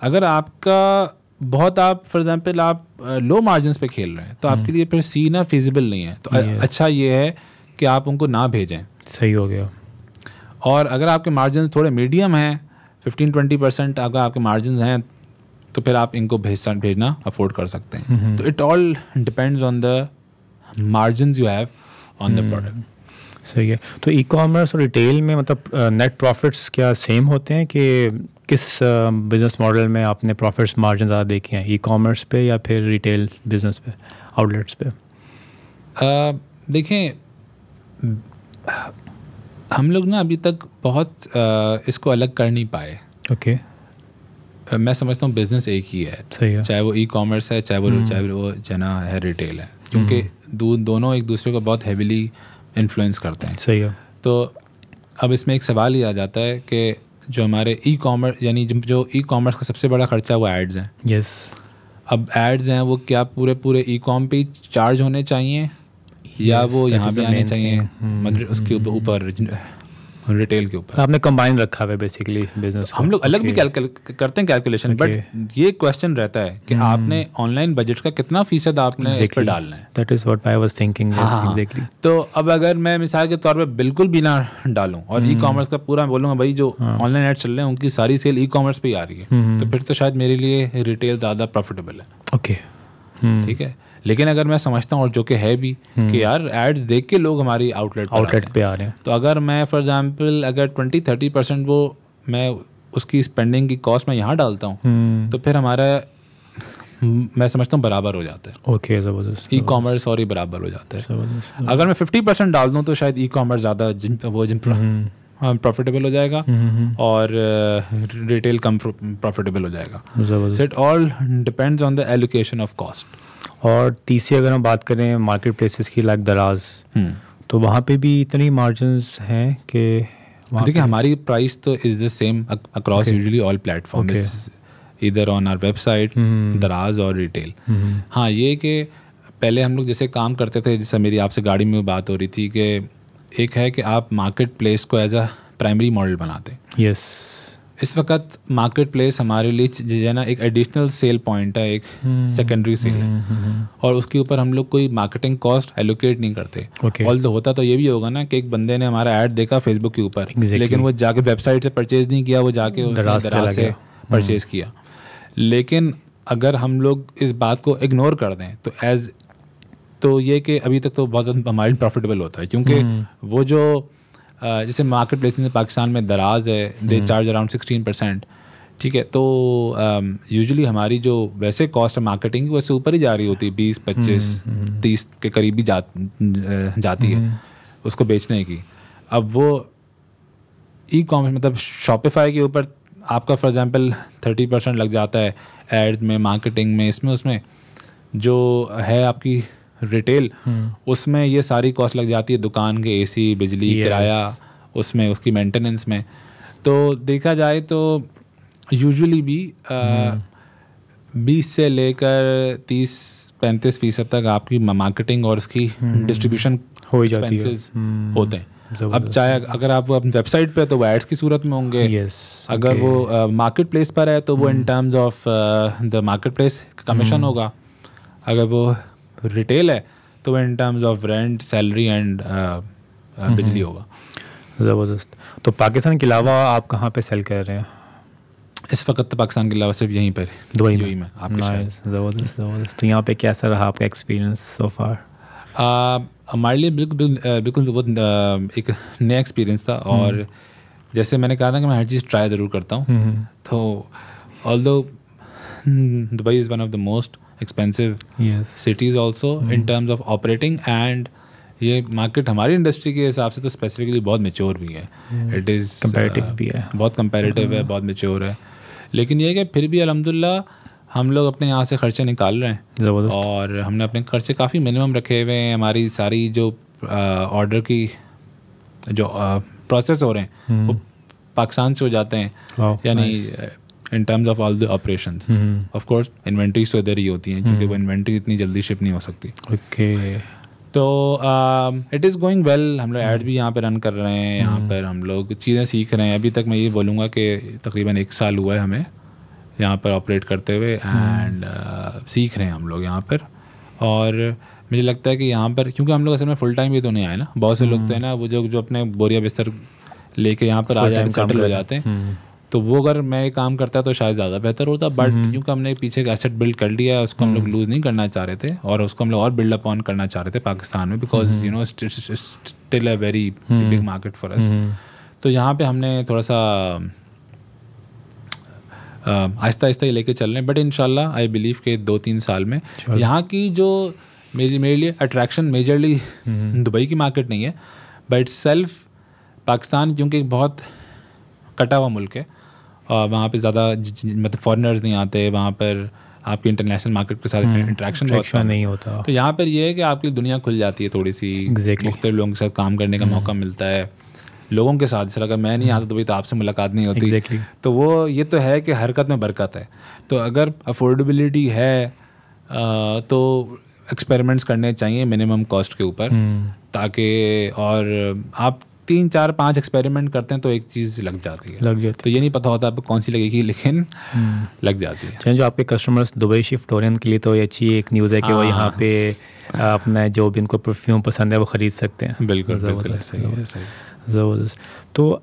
Speaker 1: अगर आपका बहुत आप फॉर एग्जांपल आप लो मार्जिन्स पे खेल रहे हैं तो आपके लिए फिर C ना फीजिबल नहीं है। तो अच्छा ये है कि आप उनको ना भेजें।
Speaker 2: सही हो गया।
Speaker 1: और अगर आपके मार्जिन थोड़े मीडियम हैं, 15-20% अगर आपके मार्जिन हैं तो फिर आप इनको भेजना अफोर्ड कर सकते हैं। तो it all depends on the margins you have on the product.
Speaker 2: सही है। तो ई कॉमर्स और रिटेल में मतलब नेट प्रॉफिट्स क्या सेम होते हैं कि किस बिजनेस मॉडल में आपने प्रॉफिट्स मार्जिन ज़्यादा देखे हैं, ई कॉमर्स पे या फिर रिटेल बिजनेस पे, आउटलेट्स पे?
Speaker 1: देखें हम लोग ना अभी तक बहुत इसको अलग कर नहीं पाए।
Speaker 2: ओके।
Speaker 1: मैं समझता हूँ बिजनेस एक ही है,
Speaker 2: सही है,
Speaker 1: चाहे वो ई कॉमर्स है, चाहे वो जना है रिटेल है, क्योंकि दोनों एक दूसरे को बहुत हैविली इन्फ्लुएंस करते हैं।
Speaker 2: सही है।
Speaker 1: तो अब इसमें एक सवाल ही आ जाता है कि जो हमारे ई कॉमर्स यानी जो ई कॉमर्स का सबसे बड़ा खर्चा वो एड्स हैं।
Speaker 2: यस।
Speaker 1: अब एड्स हैं वो क्या पूरे ई कॉम पे चार्ज होने चाहिए या वो यहाँ भी आने चाहिए, मतलब उसके ऊपर रिटेल के ऊपर?
Speaker 2: आपने कंबाइन रखा हुआ है बेसिकली बिजनेस को।
Speaker 1: हम लोग अलग भी करते हैं कैलकुलेशन, बट ये क्वेश्चन रहता है कि आपने ऑनलाइन बजट का कितना फीसद आपने इस पर डालना है।
Speaker 2: That is what I was thinking. Exactly.
Speaker 1: तो अब अगर मैं मिसाल के तौर पे बिल्कुल भी ना डालूं और ई कॉमर्स का पूरा बोलूँगा भाई जो ऑनलाइन ऐड चल रहे हैं उनकी सारी सेल ई कॉमर्स पे ही आ रही है, तो फिर तो शायद मेरे लिए रिटेल ज़्यादा प्रॉफिटेबल है।
Speaker 2: ओके,
Speaker 1: ठीक है। लेकिन अगर मैं समझता हूँ और जो कि है भी कि यार एड्स देख के लोग हमारी आउटलेट
Speaker 2: पे आ रहे हैं,
Speaker 1: तो अगर मैं फॉर एग्जांपल अगर 20-30% वो मैं उसकी स्पेंडिंग की कॉस्ट में यहाँ डालता हूँ तो फिर हमारा मैं समझता हूँ बराबर हो जाता है।
Speaker 2: ओके, ज़बरदस्त।
Speaker 1: ई कॉमर्स और ही बराबर हो जाता है। अगर मैं 50% डाल दूँ तो शायद ई कॉमर्स ज़्यादा प्रॉफिटेबल हो जाएगा और रिटेल कम प्रॉफिटेबल हो जाएगा। So it all depends on the allocation of cost.
Speaker 2: और तीसरी अगर हम बात करें मार्केट प्लेसेस की लाइक दराज, तो वहाँ पे भी इतनी मार्जिन्स हैं कि
Speaker 1: देखिए हमारी प्राइस तो is the same across usually all platform, इधर ऑन आवर वेबसाइट दराज और रिटेल। हाँ, ये कि पहले हम लोग जैसे काम करते थे, जैसे मेरी आपसे गाड़ी में बात हो रही थी कि एक है कि आप मार्केट प्लेस को एज अ प्राइमरी मॉडल बनाते।
Speaker 2: यस।
Speaker 1: इस वक्त मार्केट प्लेस हमारे लिए जो है ना एक एडिशनल सेल पॉइंट है, एक सेकेंडरी सेल है, और उसके ऊपर हम लोग कोई मार्केटिंग कॉस्ट एलोकेट नहीं करते। ऑल्दो होता तो ये भी होगा ना कि एक बंदे ने हमारा ऐड देखा फेसबुक के ऊपर, लेकिन वो जाके वेबसाइट से परचेज नहीं किया, वो जाके दराज से परचेज किया। लेकिन अगर हम लोग इस बात को इग्नोर कर दें तो ये कि अभी तक तो बहुत हमारे प्रॉफिटेबल होता है, क्योंकि वो जो जैसे मार्केट प्लेस में पाकिस्तान में दराज है, दे चार्ज अराउंड 16%। ठीक है, तो यूजुअली हमारी जो वैसे कॉस्ट है मार्केटिंग की वैसे ऊपर ही जा रही होती है, 20, 25, 30 के करीब ही जाती है उसको बेचने की। अब वो ई कॉमर्स मतलब शॉपिफाई के ऊपर आपका फॉर एग्जांपल 30% लग जाता है एड में, मार्केटिंग में, इसमें उसमें जो है आपकी रिटेल उसमें ये सारी कॉस्ट लग जाती है, दुकान के एसी, बिजली, किराया, उसमें उसकी मेंटेनेंस में। तो देखा जाए तो यूजुअली भी 20 से लेकर 30-35% तक आपकी मार्केटिंग और उसकी डिस्ट्रीब्यूशन एक्सपेंसेस होते हैं। अब चाहे अगर आप अपनी वेबसाइट पे तो वो एड्स की सूरत में होंगे, अगर वो मार्केट प्लेस पर है तो वो in terms of the market place commission होगा, अगर वो रिटेल है तो वो in terms of rent, salary and बिजली होगा।
Speaker 2: ज़बरदस्त। तो पाकिस्तान के अलावा आप कहाँ पे सेल कर रहे हैं
Speaker 1: इस वक्त? तो पाकिस्तान के अलावा सिर्फ यहीं पर,
Speaker 2: दुबई
Speaker 1: में।
Speaker 2: ज़बरदस्त ज़बरदस्त। तो यहाँ पे कैसा रहा आपका एक्सपीरियंस सो फार?
Speaker 1: हमारे लिए बिल्कुल वो एक नया एक्सपीरियंस था, और जैसे मैंने कहा था कि मैं हर चीज़ ट्राई ज़रूर करता हूँ। तो although Dubai is one of the most expensive cities also in terms of operating, and ये मार्केट हमारी इंडस्ट्री के हिसाब से तो स्पेसिफिकली बहुत मैच्योर भी है। इट इज़
Speaker 2: कंपैरेटिव भी है,
Speaker 1: बहुत कंपैरेटिव है, बहुत मैच्योर है। लेकिन ये कि फिर भी अल्हम्दुलिल्लाह हम लोग अपने यहाँ से खर्चे निकाल रहे हैं, और हमने अपने खर्चे काफ़ी मिनिमम रखे हुए हैं। हमारी सारी जो ऑर्डर की जो प्रोसेस हो रहे हैं वो पाकिस्तान से हो जाते हैं, यानी in terms of all the operations. Of course inventories तो इधर ही होती हैं, क्योंकि वो इन्वेंट्री इतनी जल्दी शिप नहीं हो सकती।
Speaker 2: ओके।
Speaker 1: तो इट इज़ गोइंग वेल। हम लोग एड भी यहाँ पे रन कर रहे हैं, यहाँ पर हम लोग चीज़ें सीख रहे हैं। अभी तक मैं ये बोलूँगा कि तकरीबन 1 साल हुआ है हमें यहाँ पर ऑपरेट करते हुए, एंड सीख रहे हैं हम लोग यहाँ पर। और मुझे लगता है कि यहाँ पर क्योंकि हम लोग असल में फुल टाइम भी तो नहीं आए ना, बहुत से लोग तो है ना वो जो अपने बोरिया बिस्तर लेके यहाँ पर आ जाते हैं, सेटल हो जाते हैं। तो वो अगर मैं ये काम करता तो शायद ज़्यादा बेहतर होता, बट क्योंकि हमने पीछे एक एसेट बिल्ड कर लिया है, उसको हम लोग लूज़ नहीं करना चाह रहे थे, और उसको हम लोग और बिल्ड अप ऑन करना चाह रहे थे पाकिस्तान में, because you know still a very big market for us. तो यहाँ पे हमने थोड़ा सा आहिस्ता आहिस्ता ही लेके चल रहे हैं, बट इंशाल्लाह आई बिलीव के 2-3 साल में यहाँ की जो मेरे लिए अट्रैक्शन मेजरली दुबई की मार्केट नहीं है, बट सेल्फ पाकिस्तान क्योंकि एक बहुत कटा हुआ मुल्क है, और वहाँ पे ज़्यादा मतलब फॉरेनर्स नहीं आते, वहाँ पर आपके इंटरनेशनल मार्केट के साथ इंटरेक्शन
Speaker 2: नहीं होता।
Speaker 1: तो यहाँ पर ये है कि आपकी दुनिया खुल जाती है थोड़ी सी, मुख्तलिफ लोगों के साथ काम करने का मौका मिलता है, लोगों के साथ। जैसे अगर मैं नहीं आता तो भाई तो आपसे मुलाकात नहीं होती। तो वो ये तो है कि हरकत में बरकत है। तो अगर अफोर्डेबिलिटी है तो एक्सपेरिमेंट्स करने चाहिए मिनिमम कॉस्ट के ऊपर, ताकि और आप 3, 4, 5 एक्सपेरिमेंट करते हैं तो एक चीज़ लग जाती है। तो ये नहीं पता होता आपको कौन सी लगेगी, लेकिन लग जाती है।
Speaker 2: जो आपके कस्टमर्स दुबई शिफ्ट हो रहे हैं उनके लिए तो ये अच्छी एक न्यूज़ है कि वो यहाँ पे अपना जो भी इनको परफ्यूम पसंद है वो ख़रीद सकते हैं।
Speaker 1: बिल्कुल सही है।
Speaker 2: ज़बरदस्त। तो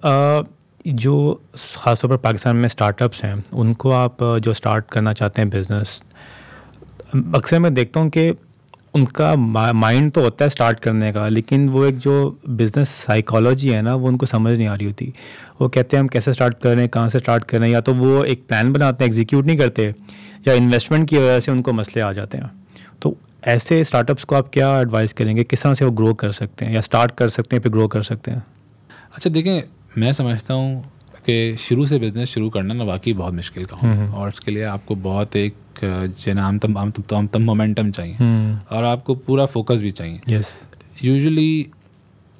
Speaker 2: जो ख़ासतौर पर पाकिस्तान में स्टार्टअप्स हैं उनको आप जो स्टार्ट करना चाहते हैं बिज़नेस, अक्सर मैं देखता हूँ कि उनका माइंड तो होता है स्टार्ट करने का, लेकिन वो एक जो बिज़नेस साइकोलॉजी है ना वो उनको समझ नहीं आ रही होती। वो कहते हैं हम कैसे स्टार्ट कर रहे हैं, कहाँ से स्टार्ट कर रहे हैं, या तो वो एक प्लान बनाते हैं एग्जीक्यूट नहीं करते, या इन्वेस्टमेंट की वजह से उनको मसले आ जाते हैं। तो ऐसे स्टार्टअप्स को आप क्या एडवाइस करेंगे, किस तरह से वो ग्रो कर सकते हैं या स्टार्ट कर सकते हैं फिर ग्रो कर सकते हैं?
Speaker 1: अच्छा देखें, मैं समझता हूँ कि शुरू से बिज़नेस शुरू करना ना वाकई बहुत मुश्किल काम है, और उसके लिए आपको बहुत एक आम मोमेंटम चाहिए और आपको पूरा फोकस भी चाहिए। यूजुअली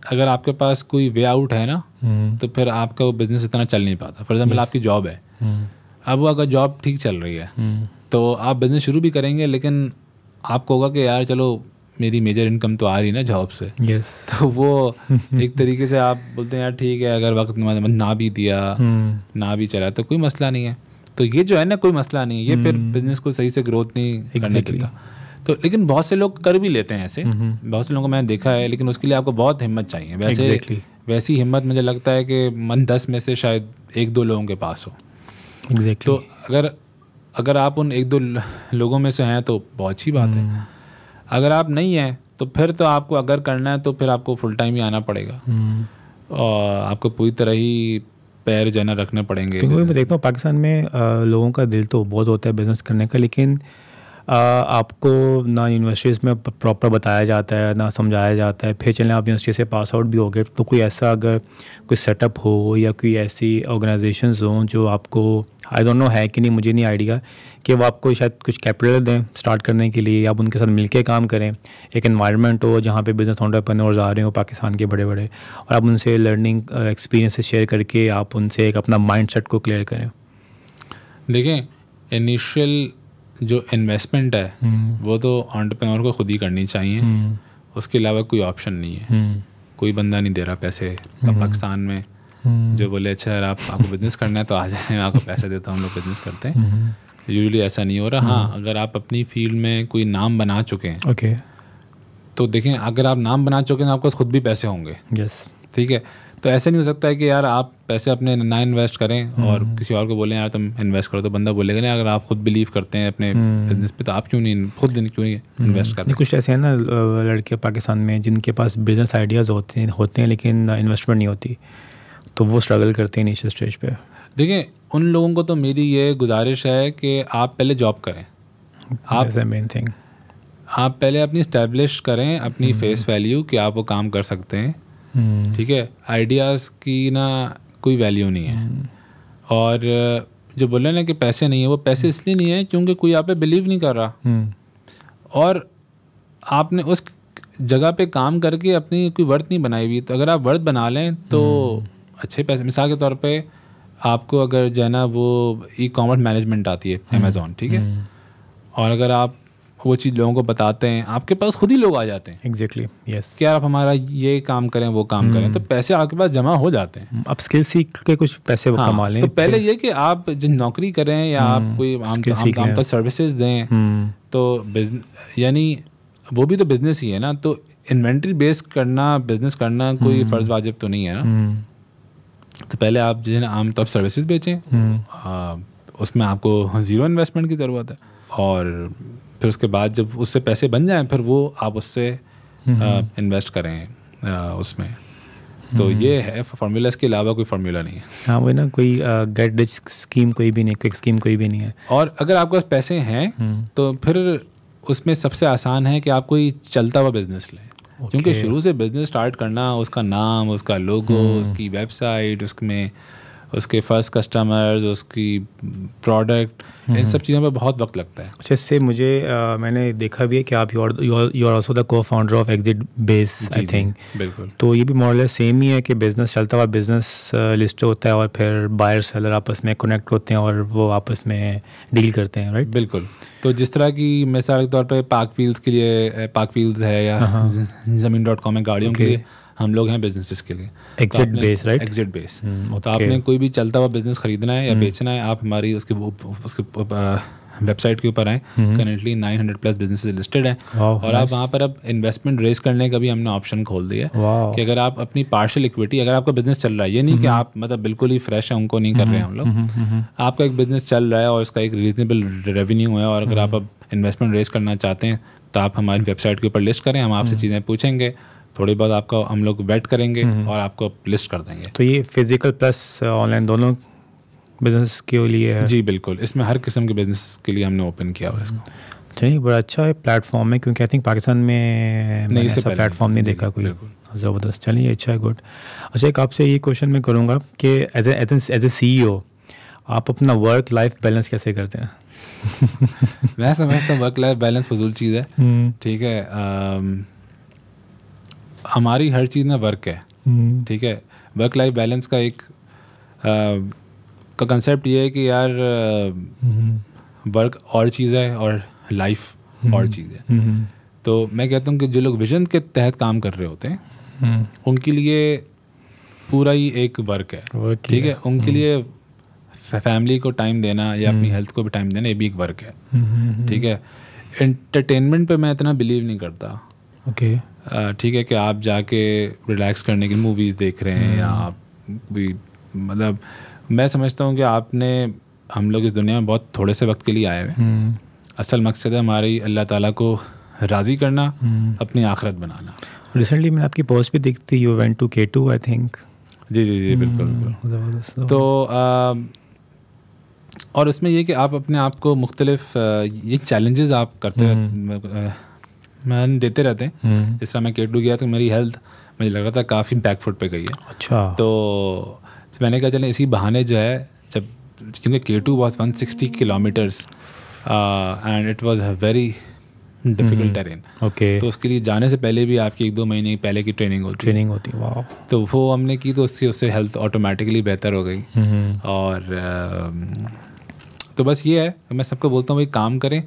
Speaker 1: अगर आपके पास कोई वे आउट है ना तो फिर आपका वो बिज़नेस इतना चल नहीं पाता। फॉर एग्जाम्पल आपकी जॉब है, अब वो अगर जॉब ठीक चल रही है तो आप बिज़नेस शुरू भी करेंगे, लेकिन आपको होगा कि यार चलो मेरी मेजर इनकम तो आ रही ना जॉब से। तो वो एक तरीके से आप बोलते हैं यार ठीक है, अगर वक्त ना भी दिया ना भी चला तो कोई मसला नहीं है। तो ये जो है ना कोई मसला नहीं है, ये फिर बिजनेस को सही से ग्रोथ नहीं करने देता। तो लेकिन बहुत से लोग कर भी लेते हैं ऐसे, बहुत से लोगों को मैंने देखा है, लेकिन उसके लिए आपको बहुत हिम्मत चाहिए। वैसी हिम्मत मुझे लगता है कि मन 10 में से शायद 1-2 लोगों के पास हो। तो अगर आप उन 1-2 लोगों में से हैं तो बहुत अच्छी बात है। अगर आप नहीं हैं तो फिर तो आपको अगर करना है तो फिर आपको फुल टाइम ही आना पड़ेगा और आपको पूरी तरह ही पैर जो है ना रखने पड़ेंगे।
Speaker 2: क्योंकि मैं देखता हूँ पाकिस्तान में लोगों का दिल तो बहुत होता है बिज़नेस करने का, लेकिन आपको ना यूनिवर्सिटीज़ में प्रॉपर बताया जाता है ना समझाया जाता है। फिर चलें आप यूनिवर्सिटी से पास आउट भी हो गए तो कोई ऐसा अगर कोई सेटअप हो या कोई ऐसी ऑर्गेनाइजेशंस हों जो आपको आई डोंट नो है कि नहीं, मुझे नहीं आइडिया, कि वो आपको शायद कुछ कैपिटल दें स्टार्ट करने के लिए, आप उनके साथ मिलके काम करें, एक एनवायरनमेंट हो जहाँ पे बिज़नेस एंटरप्रेन्योर्स आ रहे हो पाकिस्तान के बड़े बड़े, और आप उनसे लर्निंग एक्सपीरियंसेस शेयर करके आप उनसे एक अपना माइंडसेट को क्लियर करें।
Speaker 1: देखें, इनिशियल जो इन्वेस्टमेंट है वो तो एंटरप्रेन्योर को खुद ही करनी चाहिए, उसके अलावा कोई ऑप्शन नहीं है। कोई बंदा नहीं दे रहा पैसे पाकिस्तान में जो बोले अच्छा यार आपको बिज़नेस करना है तो आ जाए, मैं आपको पैसे देता हूँ, हम लोग बिज़नेस करते हैं। यूजुअली ऐसा नहीं हो रहा। हाँ, अगर आप अपनी फील्ड में कोई नाम बना चुके हैं तो देखें, अगर आप नाम बना चुके हैं तो आपके पास खुद भी पैसे होंगे। ठीक है, तो ऐसे नहीं हो सकता है कि यार आप पैसे अपने ना इन्वेस्ट करें और किसी और को बोलें यार तुम इन्वेस्ट करो, तो बंदा बोलेगा नहीं। अगर आप खुद बिलीव करते हैं अपने बिजनेस पे तो आप क्यों नहीं इन्वेस्ट करते?
Speaker 2: कुछ ऐसे हैं ना लड़के पाकिस्तान में जिनके पास बिजनेस आइडियाज़ होते हैं लेकिन इन्वेस्टमेंट नहीं होती, तो वो स्ट्रगल करते हैं इनिशियल स्टेज पे।
Speaker 1: देखिए, उन लोगों को तो मेरी ये गुजारिश है कि आप पहले जॉब करें। आप
Speaker 2: मेन थिंग, आप
Speaker 1: पहले अपनी इस्टेब्लिश करें अपनी फेस वैल्यू कि आप वो काम कर सकते हैं। ठीक है, आइडियाज़ की ना कोई वैल्यू नहीं है। और जो बोले ना कि पैसे नहीं है, वो पैसे इसलिए नहीं है क्योंकि कोई आप पे बिलीव नहीं कर रहा और आपने उस जगह पे काम करके अपनी कोई वर्थ नहीं बनाई हुई। तो अगर आप वर्थ बना लें तो अच्छे पैसे, मिसाल के तौर पे आपको अगर जो है ना वो ई-कॉमर्स मैनेजमेंट आती है अमेज़ॉन, ठीक है, और अगर आप वो चीज़ लोगों को बताते हैं, आपके पास खुद ही लोग आ जाते हैं।
Speaker 2: एग्जैक्टली, यस,
Speaker 1: क्या आप हमारा ये काम करें वो काम करें, तो पैसे आपके पास जमा हो जाते हैं।
Speaker 2: आप स्किल सीख के कुछ पैसे कमा लें।
Speaker 1: तो पहले ये कि आप जो नौकरी करें या आप कोई आमतौर सर्विसेज दें, तो यानी वो भी तो बिजनेस ही है ना। तो इन्वेंट्री बेस करना, बिजनेस करना कोई फ़र्ज़ वाजिब तो नहीं है ना। तो पहले आप जो है ना आमतौर सर्विसेज बेचें, उसमें आपको ज़ीरो इन्वेस्टमेंट की ज़रूरत है, और फिर उसके बाद जब उससे पैसे बन जाएं फिर वो आप उससे इन्वेस्ट करें उसमें। तो ये है फार्मूला, इसके अलावा कोई फार्मूला नहीं है।
Speaker 2: हाँ, वो ना कोई गेट रिच स्कीम कोई भी नहीं, क्विक स्कीम कोई भी नहीं है।
Speaker 1: और अगर आपके पास पैसे हैं तो फिर उसमें सबसे आसान है कि आप कोई चलता हुआ बिजनेस लें। क्योंकि शुरू से बिजनेस स्टार्ट करना, उसका नाम, उसका लोगो, उसकी वेबसाइट, उसमें उसके फर्स्ट कस्टमर्स, उसकी प्रोडक्ट, इन सब चीज़ों पे बहुत वक्त लगता है।
Speaker 2: अच्छा, इससे मुझे मैंने देखा भी है कि आप यू आर ऑल्सो द को founder of exit base, I think.
Speaker 1: बिल्कुल।
Speaker 2: तो ये भी मॉडल सेम ही है कि बिज़नेस चलता हुआ बिज़नेस लिस्ट होता है और फिर बायर सेलर आपस में कनेक्ट होते हैं और वो आपस में डील करते हैं, राइट?
Speaker 1: बिल्कुल। तो जिस तरह की मिसाल के तौर पे पार्कफील्ड्स के लिए पार्कफील्ड्स है या ज़मीन.com है गाड़ियों के लिए, हम लोग हैं बिजनेसेस के लिए
Speaker 2: exit base, right?
Speaker 1: Exit base. तो आपने कोई भी चलता हुआ बिजनेस खरीदना है या बेचना है, आप हमारी उसके वेबसाइट के ऊपर आए। करेंटली 900+ बिजनेसेस लिस्टेड हैं और आप वहाँ पर अब इन्वेस्टमेंट रेज करने का भी हमने ऑप्शन खोल दिया है कि अगर आप अपनी पार्शियल इक्विटी, अगर आपका बिजनेस चल रहा है, ये नहीं कि आप मतलब बिल्कुल ही फ्रेश है, उनको नहीं कर रहे हैं हम लोग, आपका एक बिजनेस चल रहा है और उसका एक रीजनेबल रेवेन्यू है, और अगर आप अब इन्वेस्टमेंट रेज करना चाहते हैं तो आप हमारी वेबसाइट के ऊपर लिस्ट करें, हम आपसे चीज़ें पूछेंगे, थोड़ी बहुत आपका हम लोग वेट करेंगे और आपको लिस्ट कर देंगे।
Speaker 2: तो ये फिजिकल प्लस ऑनलाइन दोनों बिजनेस के लिए है?
Speaker 1: जी बिल्कुल, इसमें हर किस्म के बिजनेस के लिए हमने ओपन किया हुआ है इसको।
Speaker 2: चलिए, बड़ा अच्छा है प्लेटफॉर्म है, क्योंकि आई थिंक पाकिस्तान में मैंने ऐसा प्लेटफॉर्म नहीं देखा कोई। ज़बरदस्त। चलिए, अच्छा है, गुड। अच्छा, एक आपसे ये क्वेश्चन मैं करूँगा कि एज ए CEO आप अपना वर्क लाइफ बैलेंस कैसे करते हैं?
Speaker 1: मैं समझता हूँ वर्क लाइफ बैलेंस फजूल चीज़ है, ठीक है। हमारी हर चीज़ में वर्क है, ठीक है। वर्क लाइफ बैलेंस का एक का कंसेप्ट ये है कि यार वर्क और चीज़ है और लाइफ और चीज़ है। तो मैं कहता हूँ कि जो लोग विजन के तहत काम कर रहे होते हैं उनके लिए पूरा ही एक वर्क है, ठीक है। उनके लिए फैमिली को टाइम देना या अपनी हेल्थ को भी टाइम देना, ये भी एक वर्क है, ठीक है। एंटरटेनमेंट पे मैं इतना बिलीव नहीं करता,
Speaker 2: ओके,
Speaker 1: ठीक है, कि आप जाके रिलैक्स करने की मूवीज़ देख रहे हैं या आप भी, मतलब मैं समझता हूँ कि हम लोग इस दुनिया में बहुत थोड़े से वक्त के लिए आए हुए हैं। असल मकसद है हमारी अल्लाह ताला को राज़ी करना, अपनी आखिरत बनाना।
Speaker 2: रिसेंटली मैंने आपकी पोस्ट भी देखती, you went to K2 I think.
Speaker 1: जी जी जी, बिल्कुल। तो और उसमें ये कि आप अपने आप को मुख्तलिफ ये चैलेंजेस आप करते मैंने देते रहते हैं। जिस तरह मैं K2 गया तो मेरी हेल्थ मुझे लग रहा था काफ़ी बैकफुट पे गई है।
Speaker 2: अच्छा।
Speaker 1: तो मैंने कहा चलें इसी बहाने जो है, जब क्योंकि K2 was 160 kilometres and it was very difficult terrain, okay. तो उसके लिए जाने से पहले भी आपकी 1-2 महीने पहले की ट्रेनिंग होती है। वाह। तो वो हमने की, तो उससे हेल्थ ऑटोमेटिकली बेहतर हो गई। और तो बस ये है, मैं सबको बोलता हूँ भाई काम करें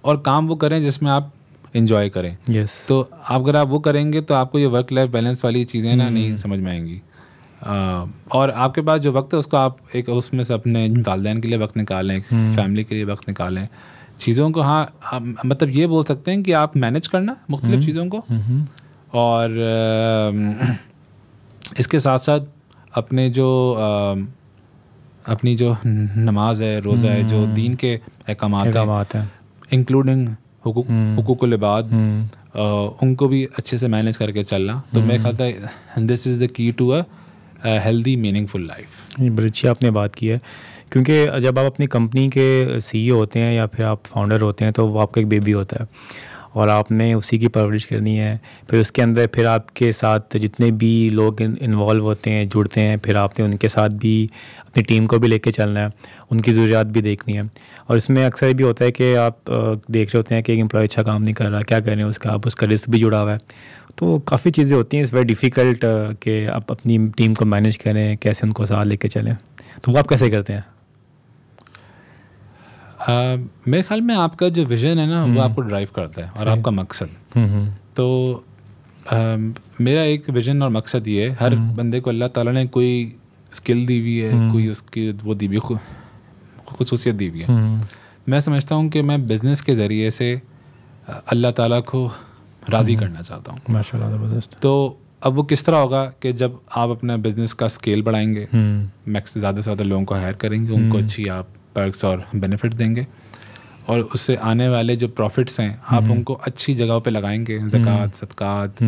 Speaker 1: और काम वो करें जिसमें आप इंजॉय करें। तो अगर आप वो करेंगे तो आपको ये वर्क लाइफ बैलेंस वाली चीज़ें ना नहीं समझ में आएंगी। और आपके पास जो वक्त है उसको आप एक उसमें से अपने वालिदैन के लिए वक्त निकालें, फैमिली के लिए वक्त निकालें, चीज़ों को, हाँ मतलब ये बोल सकते हैं कि आप मैनेज करना मुख्तलिफ चीज़ों को, और इसके साथ साथ अपनी जो नमाज है, रोज़ा है, जो दीन के अहकामात हैं, इंक्लूडिंग हुकूकुल इबाद, उनको भी अच्छे से मैनेज करके चलना। तो मैं कहता है this is the key to a healthy meaningful life.
Speaker 2: बड़ी अच्छी आपने बात की है, क्योंकि जब आप अपनी कंपनी के CEO होते हैं या फिर आप फाउंडर होते हैं तो वो आपका एक बेबी होता है और आपने उसी की परवरिश करनी है। फिर उसके अंदर फिर आपके साथ जितने भी लोग इन्वॉल्व होते हैं, जुड़ते हैं, फिर आपने उनके साथ भी अपनी टीम को भी लेके चलना है, उनकी ज़रूरियात भी देखनी है। और इसमें अक्सर भी होता है कि आप देख रहे होते हैं कि एक एम्प्लॉय अच्छा काम नहीं कर रहा, क्या करें उसका रिस्क भी जुड़ा हुआ है। तो काफ़ी चीज़ें होती हैं, इट्स वेरी डिफ़िकल्ट कि आप अपनी टीम को मैनेज करें, कैसे उनको साथ लेके चलें। तो वो आप कैसे करते हैं?
Speaker 1: मेरे ख्याल में आपका जो विज़न है ना वो आपको ड्राइव करता है, और आपका मकसद। तो मेरा एक विज़न और मकसद ये है, हर बंदे को अल्लाह ताला ने कोई स्किल दी हुई है, कोई उसकी वो दी हुई खुसूसियत दी हुई है। मैं समझता हूँ कि मैं बिज़नेस के ज़रिए से अल्लाह ताला को राज़ी करना चाहता हूँ।
Speaker 2: माशाल्लाह, ज़बरदस्त।
Speaker 1: तो अब वो किस तरह होगा कि जब आप अपना बिज़नेस का स्केल बढ़ाएंगे, मैक्स ज़्यादा से ज़्यादा लोगों को हायर करेंगे, उनको अच्छी आप पर्क्स और बेनिफिट देंगे, और उससे आने वाले जो प्रॉफिट्स हैं आप उनको अच्छी जगहों पे लगाएंगे, ज़कात, सदकात,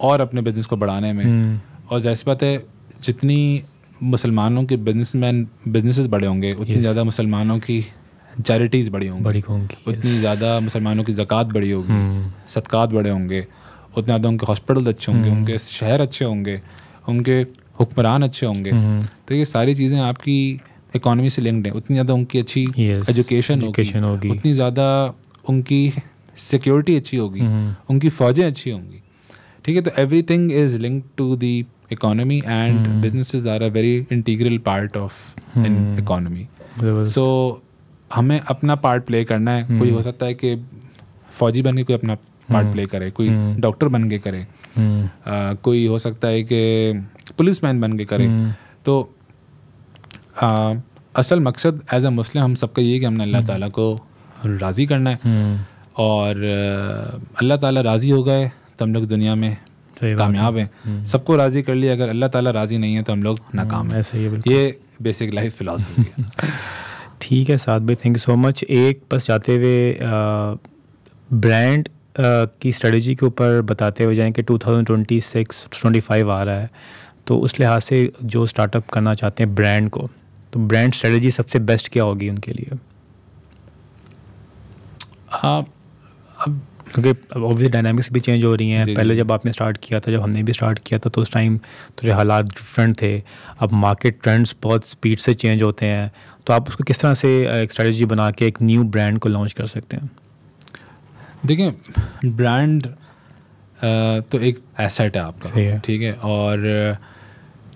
Speaker 1: और अपने बिज़नेस को बढ़ाने में। और जैसी बात है, जितनी मुसलमानों के बिजनेसेस बड़े होंगे उतनी ज़्यादा मुसलमानों की चैरिटीज़ बड़ी होंगी, उतनी ज़्यादा मुसलमानों की ज़कात बड़ी होगी, सदकात बड़े होंगे, उतने ज़्यादा उनके हॉस्पिटल अच्छे होंगे, उनके शहर अच्छे होंगे, उनके हुक्मरान अच्छे होंगे तो ये सारी चीज़ें आपकी इकोनॉमी से लिंक्ड हैं। उतनी ज़्यादा उनकी अच्छी एजुकेशन होगी, उतनी ज़्यादा उनकी सिक्योरिटी अच्छी होगी, उनकी फ़ौजें अच्छी होंगी, ठीक है। तो everything is linked to the economy and businesses are a very integral part of in economy. So हमें अपना पार्ट प्ले करना है। कोई हो सकता है कि फ़ौजी बन के कोई अपना पार्ट प्ले करे, कोई डॉक्टर बन के करे, कोई हो सकता है कि पुलिसमैन बन के करे। तो असल मकसद एज अ मुस्लिम हम सबका ये है कि हमने अल्लाह ताला को राज़ी करना है और अल्लाह ताला राज़ी हो गए तो हम लोग दुनिया में कामयाब हैं। सबको राज़ी कर लिया, अगर अल्लाह ताला राज़ी नहीं है तो हम लोग नाकाम हैं।
Speaker 2: ऐसे ही
Speaker 1: ये बेसिक लाइफ फिलॉसफी है। ठीक
Speaker 2: है साद भाई, थैंक यू सो मच। एक बस जाते हुए ब्रांड की स्ट्रेटजी के ऊपर बताते हुए जाएं कि 2026-25 आ रहा है, तो उस लिहाज से जो स्टार्टअप करना चाहते हैं ब्रांड को, तो ब्रांड स्ट्रेटजी सबसे बेस्ट क्या होगी उनके लिए?
Speaker 1: अब
Speaker 2: क्योंकि ऑब्वियसली डायनामिक्स भी चेंज हो रही हैं। पहले जब आपने स्टार्ट किया था, जब हमने भी स्टार्ट किया था, तो उस टाइम थोड़े हालात डिफरेंट थे। अब मार्केट ट्रेंड्स बहुत स्पीड से चेंज होते हैं, तो आप उसको किस तरह से एक स्ट्रेटजी बना के एक न्यू ब्रांड को लॉन्च कर सकते हैं?
Speaker 1: देखिए, ब्रांड तो एक एसेट है आपका, ठीक है। और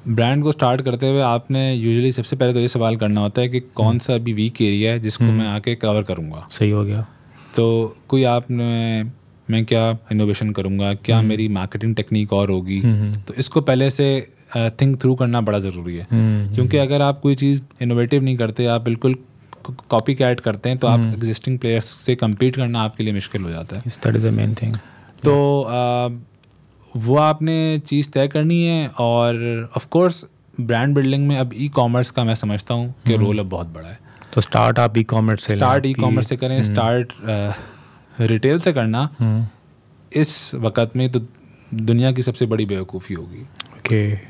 Speaker 1: ब्रांड को स्टार्ट करते हुए आपने यूजुअली सबसे पहले तो ये सवाल करना होता है कि कौन सा अभी वीक एरिया है जिसको मैं आके कवर करूँगा।
Speaker 2: सही हो गया।
Speaker 1: तो कोई मैं क्या इनोवेशन करूँगा, क्या मेरी मार्केटिंग टेक्निक और होगी, तो इसको पहले से थिंक थ्रू करना बड़ा ज़रूरी है। क्योंकि अगर आप कोई चीज़ इनोवेटिव नहीं करते, आप बिल्कुल कॉपी कैट करते हैं, तो आप एग्जिस्टिंग प्लेयर्स से कम्पीट करना आपके लिए मुश्किल हो जाता है।
Speaker 2: That is the main thing.
Speaker 1: तो वो आपने चीज़ तय करनी है। और ऑफ कोर्स ब्रांड बिल्डिंग में अब ई कॉमर्स का मैं समझता हूँ कि रोल अब बहुत बड़ा है।
Speaker 2: तो स्टार्ट आप ई कॉमर्स
Speaker 1: से करें, स्टार्ट रिटेल से करना इस वक्त में तो दुनिया की सबसे बड़ी बेवकूफ़ी होगी।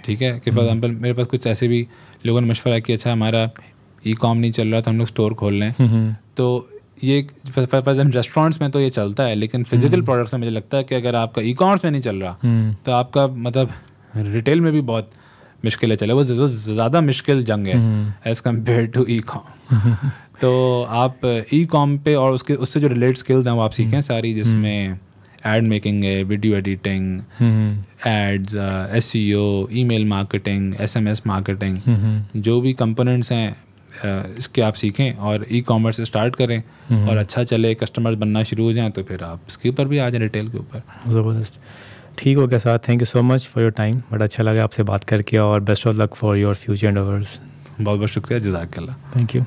Speaker 1: ठीक है कि फॉर एग्जांपल मेरे पास कुछ ऐसे भी लोगों ने मशवरा किया, अच्छा हमारा ई कॉम नहीं चल रहा तो हम लोग स्टोर खोल लें। तो ये फॉर एग्जाम्पल रेस्टोरेंट्स में तो ये चलता है, लेकिन फिजिकल प्रोडक्ट्स में मुझे लगता है कि अगर आपका ई कॉमर्स में नहीं चल रहा तो आपका मतलब रिटेल में भी बहुत मुश्किल है चले। वो ज़्यादा मुश्किल जंग है as compare to e com. तो आप ई कॉम पे और उससे जो रिलेटेड स्किल्स हैं वो आप सीखें सारी, जिसमें एड मेकिंग है, video editing, ads, SEO, email marketing, SMS marketing, जो भी कंपोनेंट्स हैं इसके आप सीखें और ई कॉमर्स स्टार्ट करें और अच्छा चले, कस्टमर्स बनना शुरू हो जाएं, तो फिर आप इसके ऊपर भी आ जाए, रिटेल के ऊपर।
Speaker 2: ज़बरदस्त। ठीक हो गया साहब, thank you so much for your time. बड़ा अच्छा लगा आपसे बात करके और best of luck for your future endeavours.
Speaker 1: बहुत बहुत शुक्रिया, जज़ाकल्लाह।
Speaker 2: Thank you.